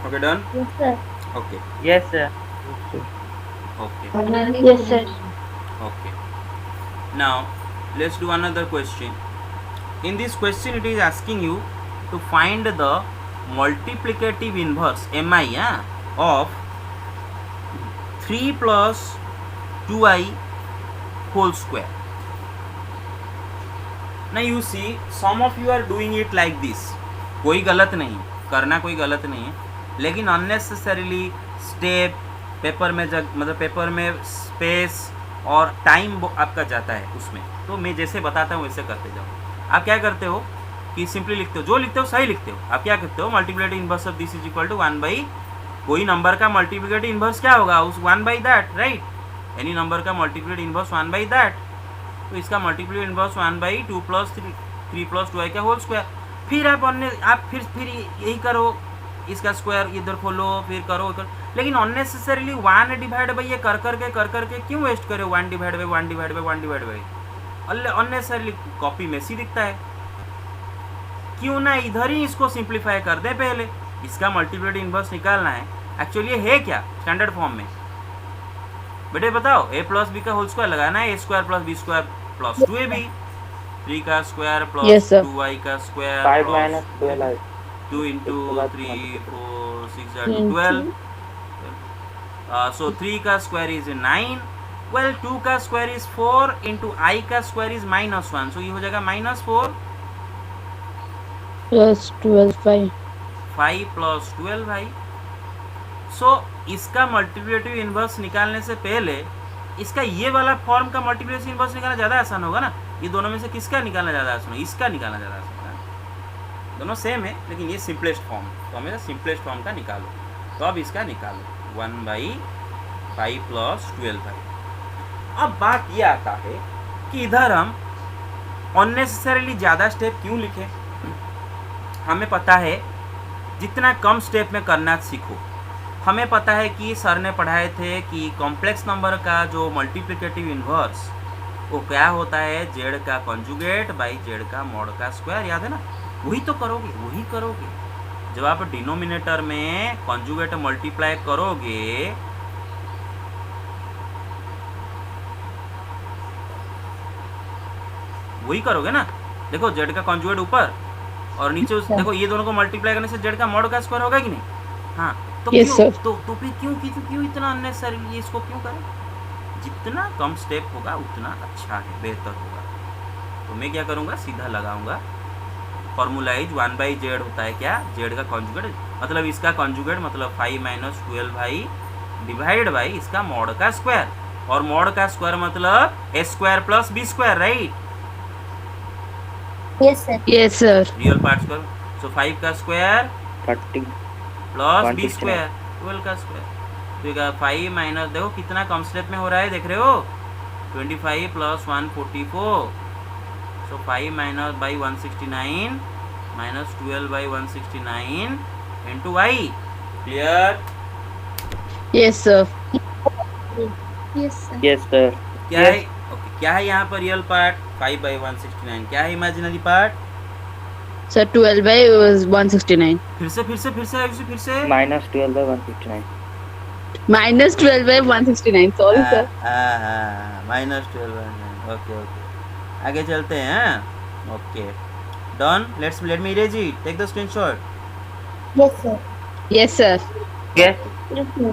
Okay, done? Yes, sir. Okay. Yes, sir. Okay. Yes, sir. Okay. Now, let's do another question. In this question, it is asking you to find the multiplicative inverse mi of 3 plus 2i whole square. Now you see, some of you are doing it like this. कोई गलत नहीं, करना कोई गलत नहीं है, लेकिन unnecessarily step paper में मतलब पेपर में स्पेस और टाइम आपका जाता है उसमें. तो मैं जैसे बताता हूँ वैसे करते जाओ. आप क्या करते हो कि सिंपली लिखते हो, जो लिखते हो सही लिखते हो. आप क्या करते हो? Multiplicative inverse of this is equal to 1 by कोई नंबर का मल्टीप्लिकेटिव इनवर्स क्या होगा? उस 1 by that, right? Any number का मल्टीप्लिकेटिव इनवर्स 1 बाई दैट. तो इसका multiplicative inverse 1 by 2 plus 3 plus 2i का होल स्क्वायर. फिर आप फिर यही करो, इसका स्क्वायर इधर खोलो, फिर करो. लेकिन अननेसेसरीली 1 डिवाइड बाई ये कर करके क्यों वेस्ट करे? 1 divide by 1 divide by 1 divide by unnecessarily copy messy दिखता है. क्यों ना इधर ही इसको सिंप्लीफाई कर दे. पहले इसका मल्टीप्लिकेटिव इनवर्स निकालना है. एक्चुअली ये है क्या स्टैंडर्ड फॉर्म में? बेटे बताओ, a प्लस बी का होल स्क्वायर लगाना है. a square plus b square plus 2ab, 3 का स्क्वायर प्लस 2y का square 5 minus 12i. 2 into 3 4 6 12. So 3 का स्क्वायर इज 9. वेल 2 का स्क्वायर इज 4 into I का स्क्वायर इज -1. सो ये हो जाएगा -4. Yes, 12 5 प्लस 12 भाई. सो इसका मल्टीप्लिकेटिव इनवर्स निकालने से पहले इसका ये वाला फॉर्म का मल्टीप्लिकेटिव इनवर्स निकालना ज़्यादा आसान होगा ना. ये दोनों में से किसका निकालना ज़्यादा आसान होगा? इसका निकालना ज़्यादा आसान होगा. दोनों सेम है लेकिन ये सिंपलेस्ट फॉर्म, तो हमें सिंपलेस्ट फॉर्म का निकालो. तो अब इसका निकालो 1/5 प्लस 12/. अब बात ये आता है कि इधर हम अननेसेसरीली ज़्यादा स्टेप क्यों लिखे. हमें पता है जितना कम स्टेप में करना सीखो. हमें पता है कि सर ने पढ़ाए थे कि कॉम्प्लेक्स नंबर का जो मल्टीप्लिकेटिव इन्वर्स वो क्या होता है, जेड का कॉन्जुगेट बाई जेड का मॉड का स्क्वायर. याद है ना. वही तो करोगे, वही करोगे जब आप डिनोमिनेटर में कॉन्जुगेट मल्टीप्लाई करोगे. वही करोगे ना. देखो जेड का कॉन्जुगेट ऊपर और नीचे उस देखो ये दोनों को मल्टीप्लाई करने से जेड का मॉड का स्क्वायर होगा कि नहीं. हाँ तो Yes, क्यों sir. तो फिर क्यों इतना अननेसेसरी इसको क्यों करें. जितना कम स्टेप होगा उतना अच्छा है, बेहतर होगा. तो मैं क्या करूँगा, सीधा लगाऊंगा फॉर्मूला इज 1/z होता है क्या, जेड का कॉन्जुगेट मतलब इसका कॉन्जुगेट मतलब 5 - 12 डिवाइड बाई इसका मॉड का स्क्वायर. और मॉड का स्क्वायर मतलब a² + b², right. Yes, sir. Yes, sir. Real part square. So 5 का स्क्वायर 30 प्लस 169. b² 12 का स्क्वायर. तो ये 5 माइनस देखो कितना कम स्टेप में हो रहा है, देख रहे हो 25 + 144. सो 5 - 169 minus 12/169 into y. Clear. Yes, sir. Yes, sir. yes sir. क्या है ओके, क्या है यहाँ पर रियल पार्ट 5/169, क्या है इमेजिनरी पार्ट. Sir, 12/169. फिर से -12/169. Minus 12/169. Sorry, sir. -12. ओके. आगे चलते हैं. Okay done. Let me erase it. Take the screenshot. Yes, sir. Yes, sir. Yes. Yes, sir.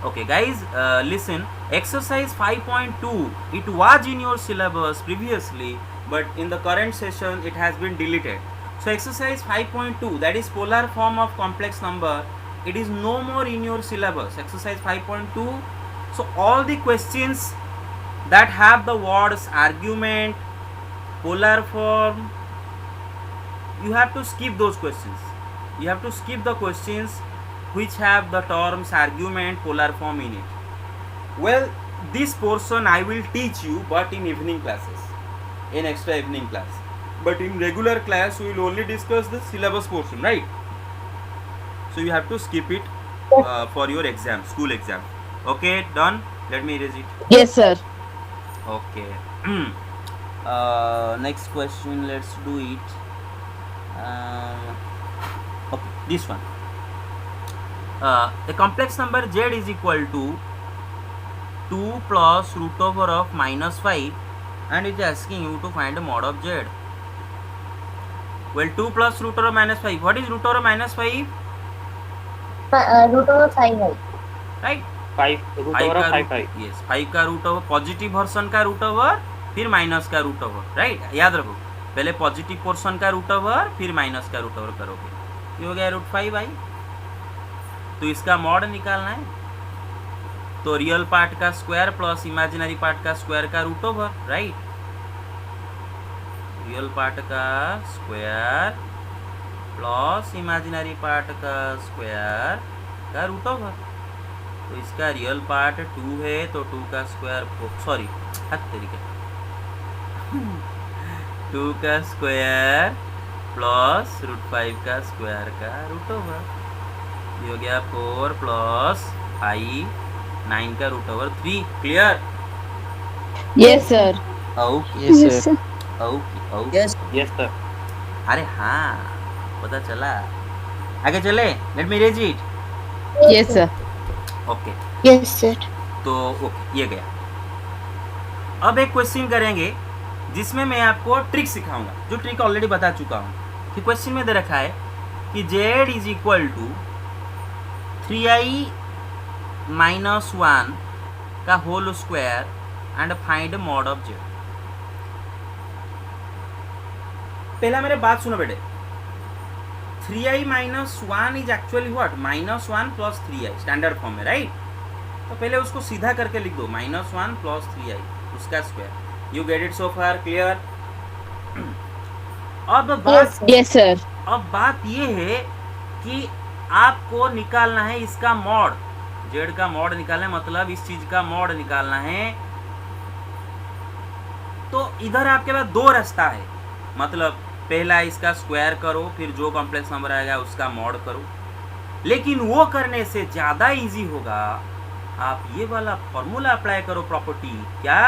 Okay guys, listen, exercise 5.2 it was in your syllabus previously, but in the current session it has been deleted. So exercise 5.2, that is polar form of complex number, it is no more in your syllabus. Exercise 5.2. So all the questions that have the words argument, polar form, you have to skip those questions. You have to skip the questions which have the terms argument, polar form in it. Well, this portion I will teach you, but in evening classes, in extra evening class. But in regular class we will only discuss the syllabus portion, right? So you have to skip it for your exam, school exam. Okay, done. Let me erase it. Yes, sir. Okay. Next question, let's do it. Okay, this one. A complex number z is equal to 2 plus √5 and it is asking you to find the mod of z. Well, 2 plus √5. What is √5? √5y. Right? 5 √5. Yes, 5 का √, positive version का √, फिर minus का √, right. याद रखो, पहले positive portion का √, फिर minus का √, करोगे. ये हो गया √5y. तो इसका मॉड निकालना है. तो रियल पार्ट का स्क्वायर प्लस इमेजिनरी पार्ट का स्क्वायर का √, राइट. रियल पार्ट का स्क्वायर प्लस इमेजिनरी पार्ट का स्क्वायर का √. तो इसका रियल पार्ट 2 है तो 2 का स्क्वायर, सॉरी हद तरीके 2 का स्क्वायर प्लस √5 का स्क्वायर का √. ये हो गया 4 प्लस 9 का √3. Clear. Yes, sir. Okay Yes, sir. Okay. Yes. Yes sir. अरे हाँ पता चला. आगे चले. Let me raise it. Yes, sir. Okay. Yes, sir. तो ओके ये गया. अब एक क्वेश्चन करेंगे जिसमें मैं आपको ट्रिक सिखाऊंगा, जो ट्रिक ऑलरेडी बता चुका हूँ. कि क्वेश्चन में दे रखा है कि z is equal to 3i - 1 का whole square and find mod of z. पहला मेरे बात सुनो बेटे. 3i - 1 is actually what, -1 + 3i standard form में, राइट. तो पहले उसको सीधा करके लिख दो, -1 + 3i उसका square. You get it so far. Clear. अब बात Yes, sir. अब बात ये है कि आपको निकालना है इसका मॉड, जेड का मॉड निकालना है, मतलब इस चीज का मॉड निकालना है। तो इधर आपके पास दो रास्ता है, मतलब पहला इसका स्क्वायर करो, फिर जो कॉम्प्लेक्स नंबर आएगा उसका मॉड करो। लेकिन वो करने से ज़्यादा इजी होगा, आप ये वाला फॉर्मूला अप्लाई करो प्रॉपर्टी, क्या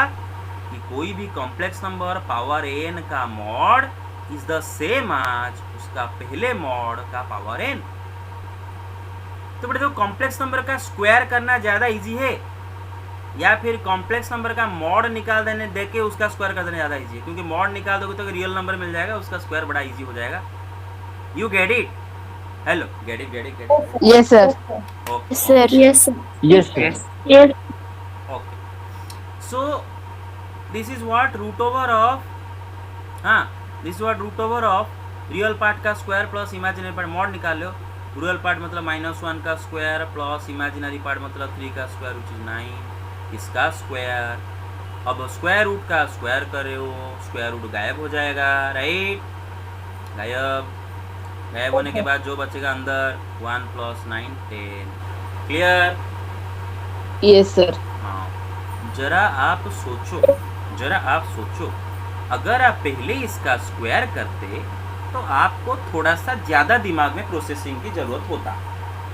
कि कोई भी कॉम्प्लेक्स नंबर पावर n का मॉड इज द सेम आज उसका पहले मॉड का पावर n। तो बेटे, तो कॉम्प्लेक्स नंबर का स्क्वायर करना ज़्यादा इजी है या फिर कॉम्प्लेक्स नंबर का मॉड निकाल देने देके उसका स्क्वायर कर देना ज़्यादा इजी है? क्योंकि मॉड निकाल दोगे तो रियल नंबर मिल जाएगा, उसका स्क्वायर बड़ा इजी हो जाएगा। You get it? Hello, get it? Yes, sir. Okay Sir. Yes, sir. Yes, sir. Yes. Okay. So this is what root over of, हाँ this is what root over of real part का square plus imaginary part, mod निकाल लो। Real part मतलब -1 का square plus imaginary part मतलब 3 का square which is 9, इसका square. अब स्क्वायर रूट का स्क्वायर कर रहे हो, स्क्वायर रूट गायब हो जाएगा, राइट? गायब होने के बाद जो बचेगा अंदर 1 + 9 10। क्लियर? Yes, sir. हाँ, जरा आप सोचो, अगर आप पहले इसका स्क्वायर करते तो आपको थोड़ा सा ज़्यादा दिमाग में प्रोसेसिंग की ज़रूरत होता,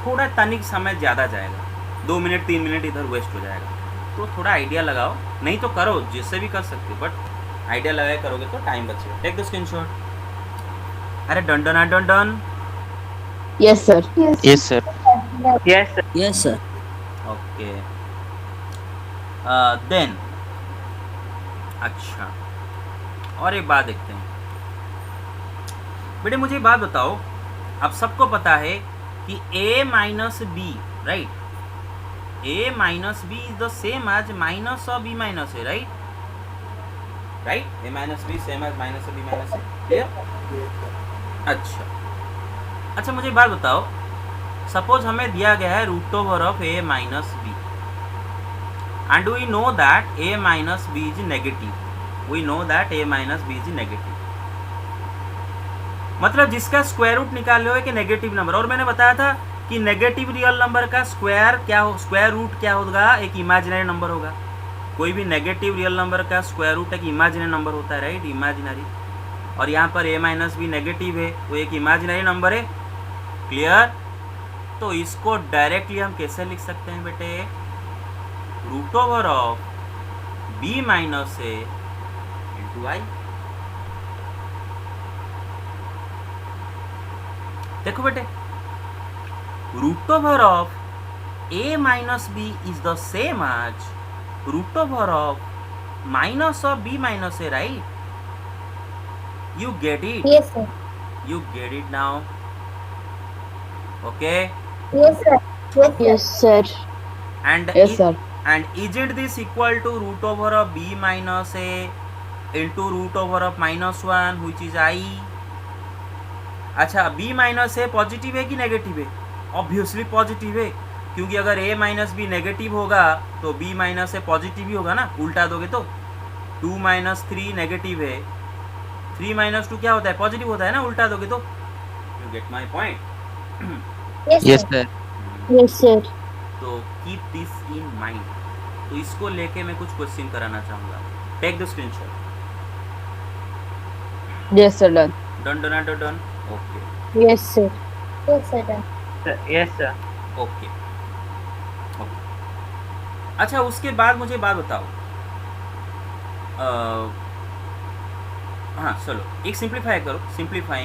थोड़ा तनिक समय ज़्यादा जाएगा, 2 मिनट 3 मिनट इधर वेस्ट हो जाएगा। तो थोड़ा आइडिया लगाओ, नहीं तो करो, जिससे भी कर सकते हो, बट आइडिया लगाए करोगे तो टाइम बचेगा। Take the screenshot. अरे done. Yes, sir. Yes, sir. Yes, sir. Okay, then अच्छा, और एक बात देखते हैं बेटे, मुझे एक बात बताओ, अब सबको पता है कि a minus B, right? a minus B is the same as minus of b minus a, right? a minus B same as minus of b minus a, clear? अच्छा, मुझे एक बात बताओ, सपोज हमें दिया गया है root over of a minus B and we know that a minus b is negative. मतलब जिसका स्क्वायर रूट निकाल लो कि नेगेटिव नंबर, और मैंने बताया था कि नेगेटिव रियल नंबर का स्क्वायर रूट क्या होगा? एक इमेजिनरी नंबर होगा। कोई भी नेगेटिव रियल नंबर का स्क्वायर रूट एक इमेजिनरी नंबर होता है, राइट? इमेजिनरी। और यहाँ पर a माइनस बी नेगेटिव है, वो एक इमेजिनरी नंबर है, क्लियर? तो इसको डायरेक्टली हम कैसे लिख सकते हैं बेटे? Root over of b minus a into I. देखो बेटे, root over of a minus b is the same as root over of minus of b minus a, right? You get it? Yes, sir. You get it now? Okay? Yes, sir. Yes, sir. And Yes, sir. And isn't this equal to root over of b minus a into root over of -1 which is I? अच्छा, b minus ए positive है कि negative है? Obviously positive है, क्योंकि अगर a minus B negative होगा तो b minus ए positive ही होगा ना, उल्टा दोगे तो 2 माइनस 3 नेगेटिव है, 3 माइनस 2 क्या होता है? पॉजिटिव होता है ना, उल्टा दोगे तो। You get my point? Yes, sir. Yes, sir. तो कीप दिस इन माइंड। तो इसको लेके मैं कुछ क्वेश्चन कराना चाहूँगा। Take the screenshot. Yes, sir. Done. Done. Okay, Yes, sir. Yes, sir. Done. Yes, sir. Okay. अच्छा, उसके बाद मुझे बात बताओ, हाँ चलो एक सिंप्लीफाई करो, सिंप्लीफाई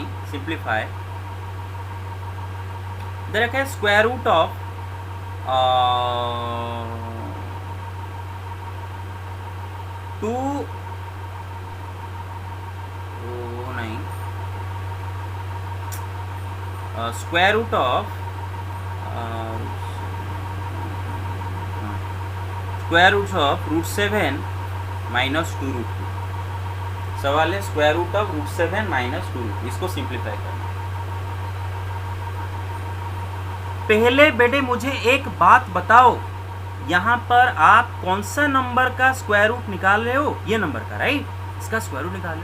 इधर रखा है स्क्वायर रूट ऑफ टू, नहीं, square root of root 7 minus 2 root 2। सवाल है square root of root 7 minus 2 root 2, इसको सिंप्लीफाई करना। पहले बेटे मुझे एक बात बताओ, यहाँ पर आप कौन सा नंबर का स्क्वायर रूट निकाल रहे हो? ये नंबर का, राइट? इसका स्क्वायर रूट निकाल लो।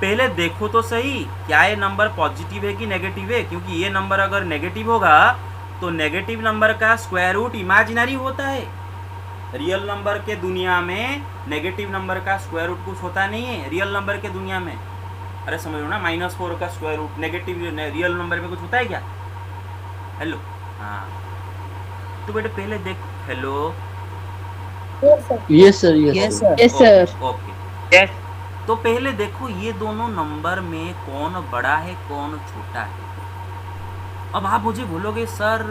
पहले देखो तो सही क्या ये नंबर पॉजिटिव है कि नेगेटिव है, क्योंकि ये नंबर अगर नेगेटिव होगा तो नेगेटिव नंबर का स्क्वायर रूट इमेजिनरी होता है। रियल नंबर के दुनिया में नेगेटिव नंबर का स्क्वायर रूट कुछ होता नहीं है रियल नंबर के दुनिया में। अरे समझ लो ना, -4 का square root negative real number में कुछ होता है क्या? हेलो, हाँ तो बेटे पहले देख, hello, Yes, sir. Yes sir. Yes Yes, sir. sir. Yes, sir. Okay. Yes तो पहले देखो ये दोनों नंबर में कौन बड़ा है कौन छोटा है। अब आप मुझे बोलोगे सर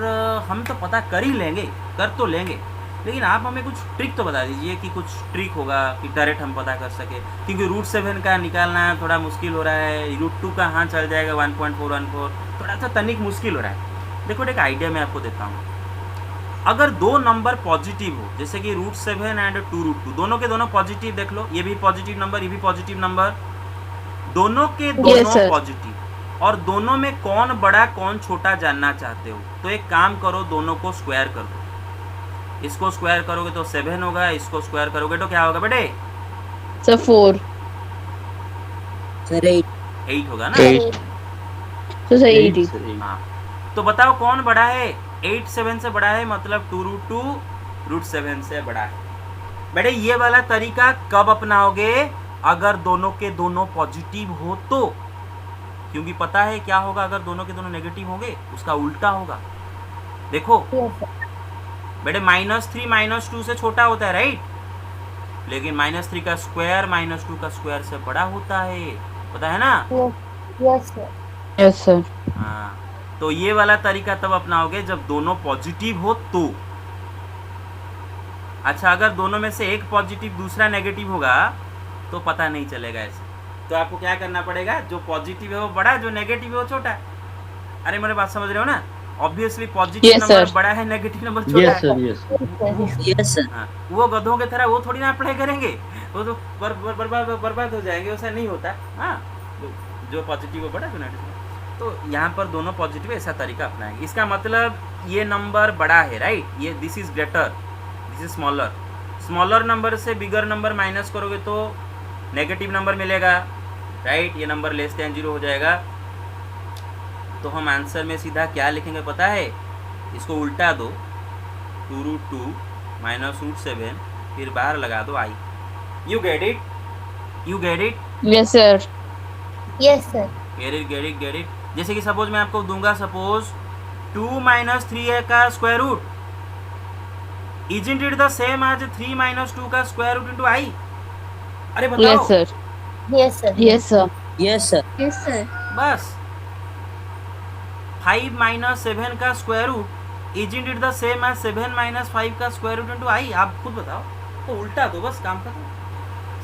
हम तो पता कर ही लेंगे, कर तो लेंगे, लेकिन आप हमें कुछ ट्रिक तो बता दीजिए कि कुछ ट्रिक होगा कि डायरेक्ट हम पता कर सके, क्योंकि √7 का निकालना थोड़ा मुश्किल हो रहा है, √2 का हाँ चल जाएगा 1.414, थोड़ा सा तनिक मुश्किल हो रहा है। देखो एक आइडिया मैं आपको देता हूँ। अगर दो नंबर पॉजिटिव हो, जैसे कि √7 एंड 2√2, दोनों के दोनों पॉजिटिव, देख लो ये भी पॉजिटिव नंबर, ये भी पॉजिटिव नंबर, दोनों के दोनों sir. पॉजिटिव, और दोनों में कौन बड़ा कौन छोटा जानना चाहते हो तो एक काम करो, दोनों को स्क्वायर कर दो। इसको स्क्वायर करोगे तो 7 होगा, इसको स्क्वायर करोगे तो क्या होगा बेटे? Sir, 4. सर 8 होगा ना। So, sir, 80. Sir, 8. हाँ, तो बताओ कौन बड़ा है? 8 7 से बड़ा है, मतलब 2√2 √7 से बड़ा है। बेटे ये वाला तरीका कब अपनाओगे? अगर दोनों के दोनों पॉजिटिव हो तो, क्योंकि पता है क्या होगा अगर दोनों के दोनों नेगेटिव होंगे, उसका उल्टा होगा। देखो Yes, sir. बेटे -3 -2 से छोटा होता है, राइट, लेकिन -3 का स्क्वायर -2 का स्क्वायर से बड़ा होता है, पता है ना? Yes, sir. Yes, sir. हाँ, तो ये वाला तरीका तब अपनाओगे जब दोनों पॉजिटिव हो तो। अच्छा, अगर दोनों में से एक पॉजिटिव दूसरा नेगेटिव होगा तो पता नहीं चलेगा ऐसे। तो आपको क्या करना पड़ेगा? जो पॉजिटिव है वो बड़ा, जो नेगेटिव है वो छोटा। अरे मेरे बात समझ रहे हो ना? Obviously positive Yes, number sir. बड़ा है, नेगेटिव नंबर छोटा Yes है। sir. Yes sir. Yes sir हाँ, वो गधों के तरह वो थोड़ी ना अप्लाई करेंगे, वो तो बर्बाद हो जाएंगे, वैसा नहीं होता। हाँ, जो पॉजिटिव है बड़ा, जो नेगेटिव। तो यहाँ पर दोनों पॉजिटिव, ऐसा तरीका अपनाएंगे। इसका मतलब ये नंबर बड़ा है, राइट, ये this is greater, this is smaller. Smaller number से बिगर नंबर माइनस करोगे तो नेगेटिव नंबर मिलेगा, राइट, ये नंबर <0 हो जाएगा। तो हम आंसर में सीधा क्या लिखेंगे पता है? इसको उल्टा दो, 2√2 -√7, फिर बाहर लगा दो i। You get it? You get it? Yes, sir. Yes, sir. Get it. जैसे कि सपोज मैं आपको दूंगा, सपोज 2 - 3 है का square root, isn't it the same as 3 - 2 का स्क्वायर रूट इनटू i? अरे बताओ। Yes, sir. Yes, sir. Yes, sir. Yes sir Yes, sir. बस 5 - 7 का square root isn't it the same as 7 - 5 का स्क्वायर रूट इनटू i? आप खुद बताओ, तो उल्टा दो, बस काम खत्म।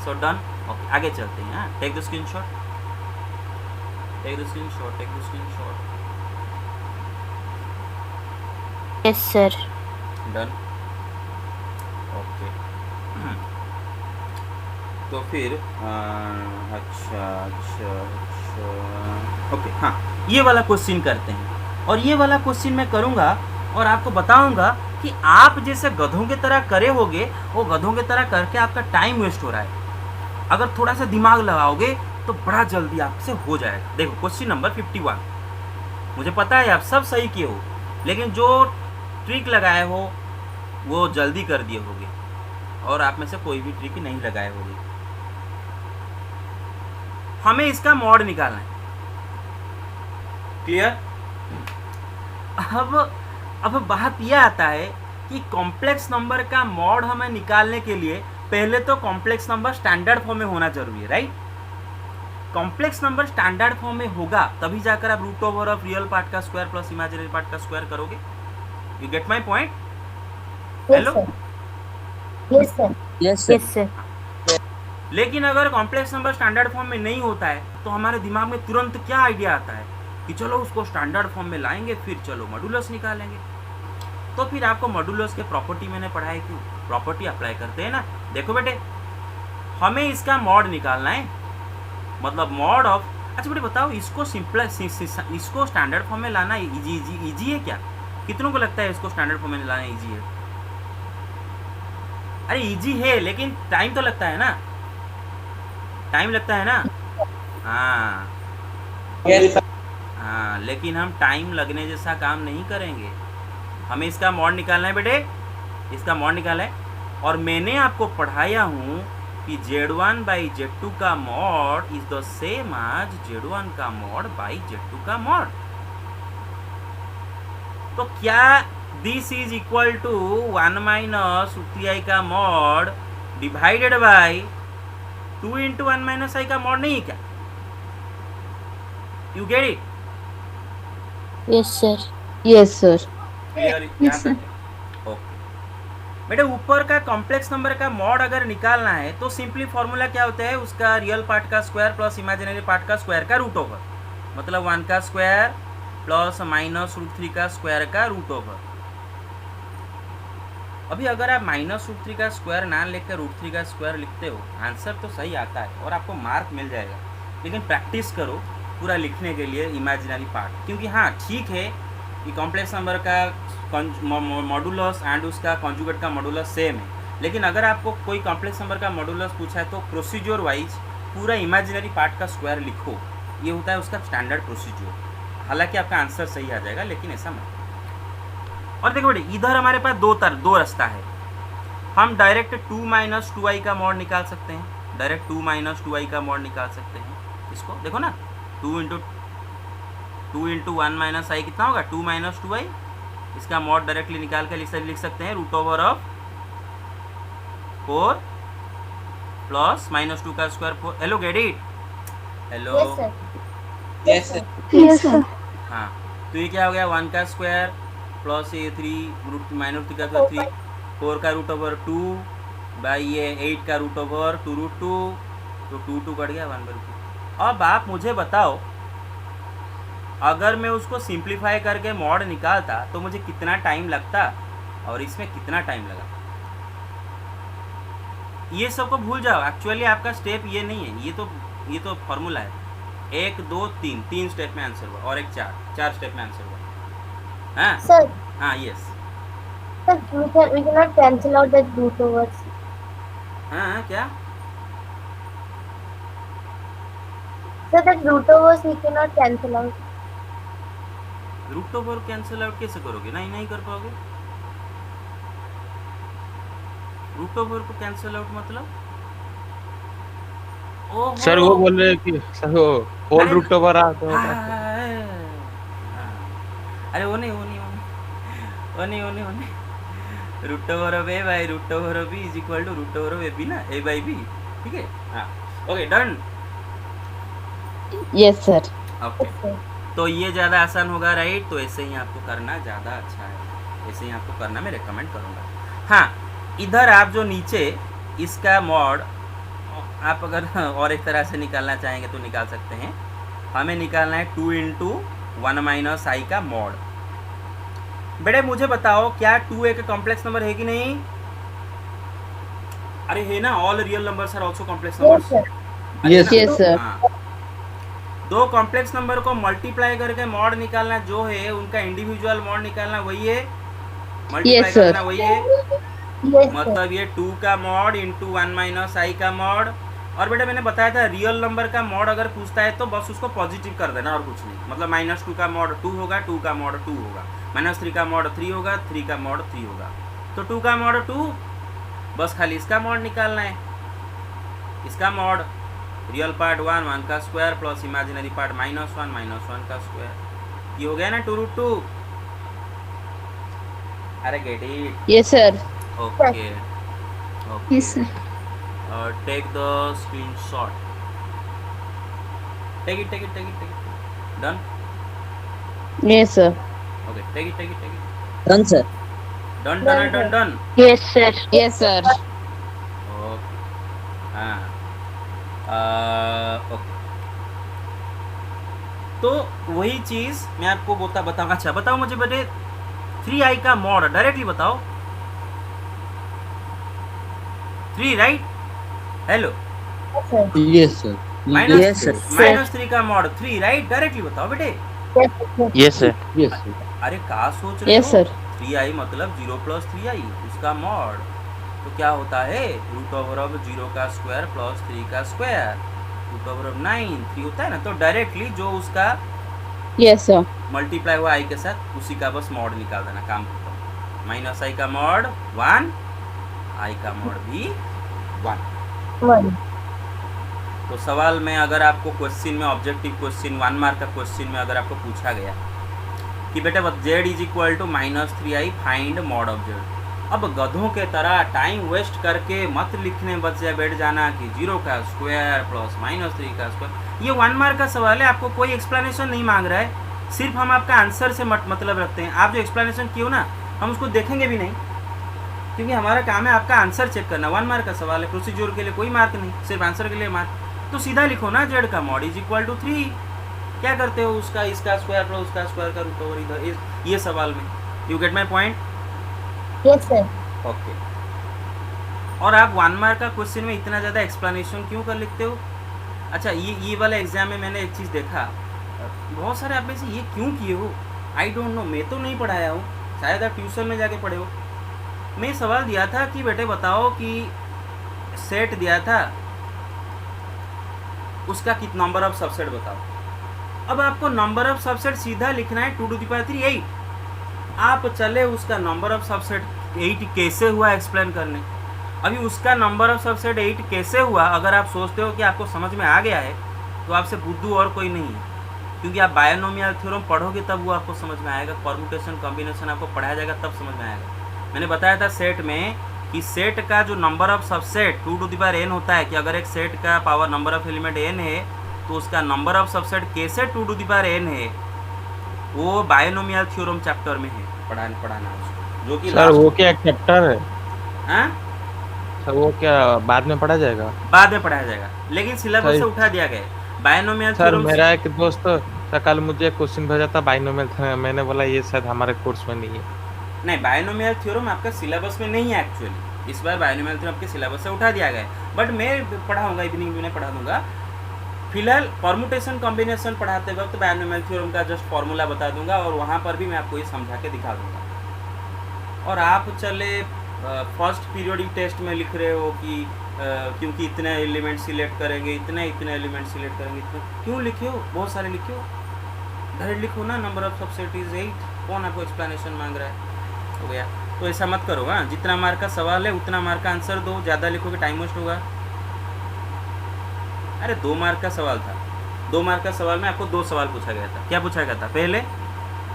So done. ओके, आगे चलते हैं। हाँ, take the screenshot, take the screenshot, take the screenshot. Yes, sir. Done. Okay, तो फिर अच्छा, ओके, हाँ, ये वाला क्वेश्चन करते हैं। और ये वाला क्वेश्चन मैं करूँगा और आपको बताऊंगा कि आप जैसे गधों की तरह करे होगे, वो गधों की तरह करके आपका टाइम वेस्ट हो रहा है। अगर थोड़ा सा दिमाग लगाओगे तो बड़ा जल्दी आपसे हो जाएगा। देखो क्वेश्चन नंबर 51, मुझे पता है आप सब सही किए हो, लेकिन जो ट्रिक लगाए हो वो जल्दी कर दिए होगे, और आप में से कोई भी ट्रिक नहीं लगाए होगे। हमें इसका मॉड निकालना है, क्लियर? अब बात यह आता है कि कॉम्प्लेक्स नंबर का मॉड हमें निकालने के लिए पहले तो कॉम्प्लेक्स नंबर स्टैंडर्ड फॉर्म में होना जरूरी है, right? Complex number standard form में होगा तभी जाकर आप √ ऑफ रियल पार्ट का स्क्वायर प्लस इमेजिनरी पार्ट का स्क्वायर करोगे। You get my point? Yes, hello? sir. Yes, sir. Yes Yes, sir sir. लेकिन अगर कॉम्प्लेक्स नंबर स्टैंडर्ड फॉर्म में नहीं होता है तो हमारे दिमाग में तुरंत क्या आइडिया आता है कि चलो उसको स्टैंडर्ड फॉर्म में लाएंगे, फिर चलो मॉड्यूलस निकालेंगे। तो फिर आपको मॉड्यूलस के प्रॉपर्टी मैंने पढ़ाई क्यों, प्रॉपर्टी अप्लाई करते हैं ना। देखो बेटे, हमें इसका मॉड निकालना है, मतलब मॉड ऑफ। अच्छा बेटे बताओ, इसको इसको स्टैंडर्ड फॉर्म में लाना इजी है क्या? कितनों को लगता है इसको स्टैंडर्ड फॉर्म में लाना इजी है? अरे इजी है, लेकिन टाइम तो लगता है ना, टाइम लगता है ना। हाँ हाँ, लेकिन हम टाइम लगने जैसा काम नहीं करेंगे, हमें इसका मॉड निकालना है बेटे, इसका मॉड निकालना है। और मैंने आपको पढ़ाया हूँ कि Z1 बाई Z2 का मॉड इज द सेम आज Z1 का मॉड बाई Z2 का मॉड। तो क्या this is equal to 1 minus √3i का mod divided by 2 into 1 minus I का मॉड नहीं है क्या? You get it? Yes, sir. Yes, sir. Clear? Okay बेटे, ऊपर का कॉम्प्लेक्स नंबर का मॉड अगर निकालना है तो सिंपली फॉर्मूला क्या होता है, उसका रियल पार्ट का स्क्वायर प्लस इमेजिनरी पार्ट का स्क्वायर का रूट ओवर, मतलब 1 का स्क्वायर प्लस माइनस √3 का स्क्वायर का रूट ओवर। अभी अगर आप माइनस √3 का स्क्वायर ना लेकर √3 का स्क्वायर लिखते हो, आंसर तो सही आता है और आपको मार्क मिल जाएगा, लेकिन प्रैक्टिस करो पूरा लिखने के लिए इमेजिनरी पार्ट, क्योंकि हाँ ठीक है कि कॉम्प्लेक्स नंबर का मॉडुलस एंड उसका कॉन्जुगेट का मॉडुलस सेम है, लेकिन अगर आपको कोई कॉम्प्लेक्स नंबर का मॉडुलस पूछा है तो प्रोसीजर वाइज पूरा इमेजिनरी पार्ट का स्क्वायर लिखो, ये होता है उसका स्टैंडर्ड प्रोसीजर। हालांकि आपका आंसर सही आ जाएगा, लेकिन ऐसा मत। और देखो बेटे, इधर हमारे पास दो रास्ता है, हम डायरेक्ट 2 माइनस 2i का मॉड निकाल सकते हैं, डायरेक्ट 2 माइनस 2i का मॉड निकाल सकते हैं। इसको देखो ना, 2 इंटू 1 माइनस आई कितना होगा, 2 माइनस 2i। इसका मॉड डायरेक्टली निकाल के लिख सकते हैं root over of 4 plus minus 2 का square 4। Hello get it? Hello Yes, sir. Yes, sir. हाँ, तो ये क्या हो गया, 1 का स्क्वायर प्लस ये 3 रूट माइनस 3 का स्क्वायर 3, 4 का रूट ओवर 2 बाई ये 8 का रूट ओवर 2 रूट 2, तो 2 कट गया 1/2। अब आप मुझे बताओ, अगर मैं उसको सिंप्लीफाई करके मॉड निकालता तो मुझे कितना टाइम लगता और इसमें कितना टाइम लगा। ये सब को भूल जाओ, एक्चुअली आपका स्टेप ये नहीं है, ये तो फॉर्मूला है। 1 2 3 स्टेप में आंसर हुआ, और एक 4 स्टेप में आंसर हुआ। हाँ Sir, हाँ, yes we cannot cancel out that root overs. हाँ, क्या Sir, that root overs we cannot cancel out. Root over cancel out कैसे करोगे? नहीं कर पाओगे। रूट ओवर को कैंसिल आउट मतलब ओहो, सर वो बोल रहे हैं कि सर वो होल अरे- रूट ओवर आ तो हाँ, अरे वो नहीं root over of A by root over of B is equal to root over of A B ना, ए बाई बी, ठीक है। हाँ okay, done. Yes, sir. Okay, Yes, sir. तो ये ज़्यादा आसान होगा, राइट? तो ऐसे ही आपको करना ज़्यादा अच्छा है, ऐसे ही आपको करना मैं रेकमेंड करूँगा। हाँ, इधर आप जो नीचे इसका मॉड आप अगर और एक तरह से निकालना चाहेंगे तो निकाल सकते हैं। हमें निकालना है 2 इंटू 1 माइनस आई का मॉड। बेटे मुझे बताओ, क्या 2 एक कॉम्प्लेक्स नंबर है कि नहीं? अरे है ना, all real numbers are also complex Yes, numbers. sir. Yes, sir. हाँ, दो कॉम्प्लेक्स नंबर को मल्टीप्लाई करके मॉड निकालना जो है, उनका इंडिविजुअल मॉड निकालना वही है, मल्टीप्लाई Yes, sir. करना वही है। Yes, sir. मतलब ये 2 का मॉड इंटू 1 माइनस आई का मॉड। और बेटा मैंने बताया था, रियल नंबर का मॉड अगर पूछता है तो बस उसको पॉजिटिव कर देना और कुछ नहीं। मतलब -2 का मॉड 2 होगा, 2 का मॉड 2 होगा, -3 का मॉड 3 होगा, 3 का मॉड 3 होगा। तो 2 का मॉड 2, बस खाली इसका मॉड निकालना है। इसका मॉड रियल पार्ट 1 का स्क्वायर प्लस इमेजिनरी पार्ट -1 का स्क्वायर, ये हो गया ना 2 रूट 2। अरे get it? Yes, sir. Okay Yes, sir. Take the screenshot, take it done. Yes, sir. Okay, take it Done, sir. Done. Yes, sir. Yes, sir. Okay, हाँ okay. तो वही चीज़ मैं आपको बताऊँ। अच्छा बताओ मुझे बेटे, 3i का मॉड डायरेक्टली बताओ। 3 right? Hello, Yes, sir. Yes, sir. Yes, sir. -3 का मॉड 3 राइट? डायरेक्टली बताओ बेटे। Yes, sir. Yes sir Yes, sir. अरे कहा सोच रहे Yes, हो? sir. 3i मतलब 0 + 3i, उसका मॉड तो क्या होता है, रूट ओवर ऑफ 0 का स्क्वायर प्लस 3 का स्क्वायर। रूट ओवर ऑफ 9 3 होता है ना, तो डायरेक्टली जो उसका Yes, sir. मल्टीप्लाई हुआ आई के साथ उसी का बस मॉड निकाल देना, काम खत्म। माइनस आई का मॉड 1, आई का मॉड भी 1। 1 तो सवाल में अगर आपको क्वेश्चन में ऑब्जेक्टिव क्वेश्चन 1 मार्क का क्वेश्चन में अगर आपको पूछा गया कि बेटा z is equal to -3i find mod of z, अब गधों के तरह टाइम वेस्ट करके मत लिखने बैठ जाना कि 0 का स्क्वायर प्लस -3 का स्क्वायर। ये 1 मार्क का सवाल है, आपको कोई एक्सप्लेनेशन नहीं मांग रहा है, सिर्फ हम आपका आंसर से मतलब रखते हैं। आप जो एक्सप्लेनेशन किए हो ना, हम उसको देखेंगे भी नहीं, क्योंकि हमारा काम है आपका आंसर चेक करना। 1 मार्क का सवाल है, प्रोसीजर के लिए कोई मार्क नहीं, सिर्फ आंसर के लिए मार्क। तो सीधा लिखो ना, z का मॉड इज इक्वल टू 3। क्या करते हो, उसका इसका स्क्वायर प्लस उसका स्क्वायर का रूट ओवर इधर, ये सवाल में। You get my point? Yes sir. Okay. और आप 1 मार्क का क्वेश्चन में इतना ज़्यादा एक्सप्लेनेशन क्यों कर लिखते हो? अच्छा, ये वाला एग्जाम में मैंने एक चीज़ देखा, बहुत सारे आप में से ये क्यों किए हो, आई डोंट नो। मैं तो नहीं पढ़ाया हूँ, शायद आप ट्यूशन में जाके पढ़े हो। मैं सवाल दिया था कि बेटे बताओ कि सेट दिया था, उसका कितना नंबर ऑफ सबसेट बताओ। अब आपको नंबर ऑफ सबसेट सीधा लिखना है 2 टू द पावर 3 8। आप चले उसका नंबर ऑफ सबसेट 8 कैसे हुआ एक्सप्लेन करने। अभी उसका नंबर ऑफ सबसेट 8 कैसे हुआ, अगर आप सोचते हो कि आपको समझ में आ गया है तो आपसे बुद्धू और कोई नहीं है, क्योंकि आप बायनोमियल थ्योरम पढ़ोगे तब वो आपको समझ में आएगा, परम्यूटेशन कॉम्बिनेशन आपको पढ़ाया जाएगा तब समझ में आएगा। मैंने बताया था सेट में कि सेट का जो number of subset 2 to the power n होता है, कि अगर एक सेट का power number of element n है तो उसका नंबर ऑफ सबसेट कैसे 2 टू द पावर n है, वो बायनोमियल थ्योरम चैप्टर में है, पढ़ाना उसको, जो कि सर वो क्या एक चैप्टर है? हाँ सर वो क्या बाद में पढ़ा जाएगा? बाद में पढ़ाया जाएगा, लेकिन सिलेबस से उठा दिया गया है बायनोमियल सर थ्योरम। मेरा एक दोस्त सर कल मुझे क्वेश्चन भेजा था बाइनोमियल थ्योरम, मैंने बोला ये शायद हमारे कोर्स में नहीं है। नहीं, बायनोमियल थ्योरम आपका सिलेबस में नहीं है एक्चुअली, इस बार बायनोमियल थ्योरम आपके सिलेबस से उठा दिया गया है, बट मैं पढ़ाऊंगा, इवनिंग में पढ़ा दूंगा। फिलहाल परम्यूटेशन कॉम्बिनेशन पढ़ाते वक्त बायनोमियल थ्योरम का जस्ट फॉर्मूला बता दूंगा, और वहाँ पर भी मैं आपको ये समझा के दिखा दूंगा। और आप चले फर्स्ट पीरियोडिक टेस्ट में लिख रहे हो कि क्योंकि इतने एलिमेंट सिलेक्ट करेंगे, इतने एलिमेंट सिलेक्ट करेंगे, इतने क्यों लिखे हो, बहुत सारे लिखे हो, डायरेक्ट लिखो ना नंबर ऑफ सबसेट इज 8। कौन आपको एक्सप्लेनेशन मांग रहा है? हो गया। तो ऐसा मत करो, हाँ, जितना मार्क का सवाल है उतना मार्क का आंसर दो, ज़्यादा लिखोगे टाइम वेस्ट होगा। अरे 2 मार्क का सवाल था, 2 मार्क का सवाल में आपको 2 सवाल पूछा गया था। क्या पूछा गया था? पहले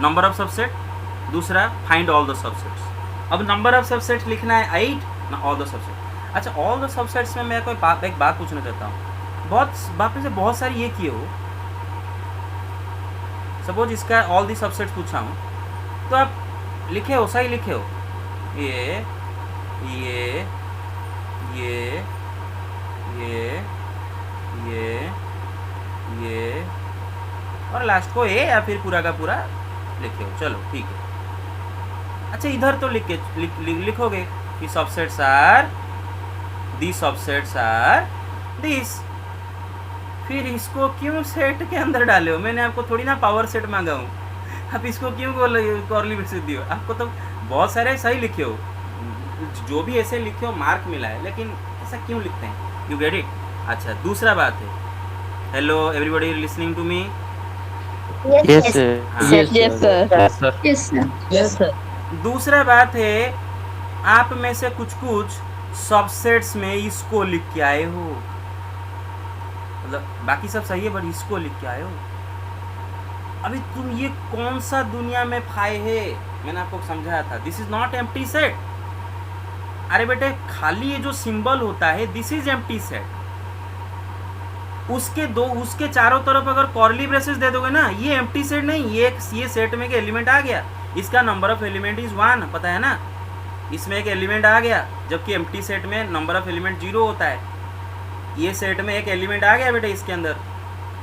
नंबर ऑफ सबसेट, दूसरा फाइंड ऑल द सबसेट्स। अब नंबर ऑफ सबसेट्स लिखना है 8 ना ऑल द सबसेट। अच्छा, ऑल द सबसेट्स में मैं एक बात पूछना चाहता हूँ, बहुत सारी ये किए हो, सपोज इसका ऑल दी सबसेट्स पूछा हूँ, तो आप लिखे हो, सही लिखे हो, ये और लास्ट को ए या फिर पूरा का पूरा लिखे हो, चलो ठीक है। अच्छा, इधर तो लिखोगे कि सबसेट्स आर दिस, फिर इसको क्यों सेट के अंदर डाले हो? मैंने आपको थोड़ी ना पावर सेट मांगा हूँ, आप इसको क्यों कॉर्ली ब्रैकेट दियो? आपको तो बहुत सारे सही लिखे हो, जो भी ऐसे लिखे हो मार्क मिला है, लेकिन ऐसा क्यों लिखते हैं? You get it? अच्छा, दूसरा बात है, hello everybody listening to me? Yes Yes, sir. Yes sir. दूसरा बात है, आप में से कुछ सबसेट्स में इसको लिख के आए हो, मतलब बाकी सब सही है बट इसको लिख के आए हो। अभी तुम ये कौन सा दुनिया में फाए है? मैंने आपको समझाया था, this is not empty set. अरे बेटे, खाली ये जो सिंबल होता है दिस इज एम्प्टी सेट। उसके चारों तरफ अगर कॉर्ली ब्रेसेस दे दोगे ना, ये एम्प्टी सेट नहीं, ये सेट में एक एलिमेंट आ गया, इसका नंबर ऑफ एलिमेंट इज 1, पता है ना, इसमें एक एलिमेंट आ गया, जबकि एम्प्टी सेट में नंबर ऑफ एलिमेंट 0 होता है। ये सेट में एक एलिमेंट आ गया बेटे, इसके अंदर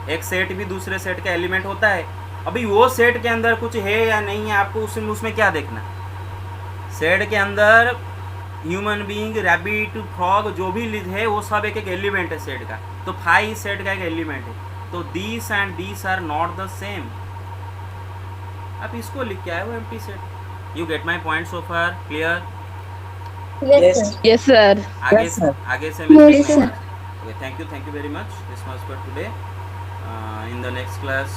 एक सेट भी दूसरे सेट का एलिमेंट होता है। अभी वो सेट के अंदर कुछ है या नहीं है, आपको उसमें क्या देखना? सेट के अंदर ह्यूमन बीइंग, रैबिट, फ्रॉग, जो भी है वो सब एक एलिमेंट है सेट का, तो 5 सेट का एक एलिमेंट है, तो this and this are not the same. आप इसको लिख के आए हो empty set. You get my point so far? Clear? Yes sir. Yes, sir. आगे Yes, sir. आगे से मैं Okay, thank you very much. This much for today. In the next class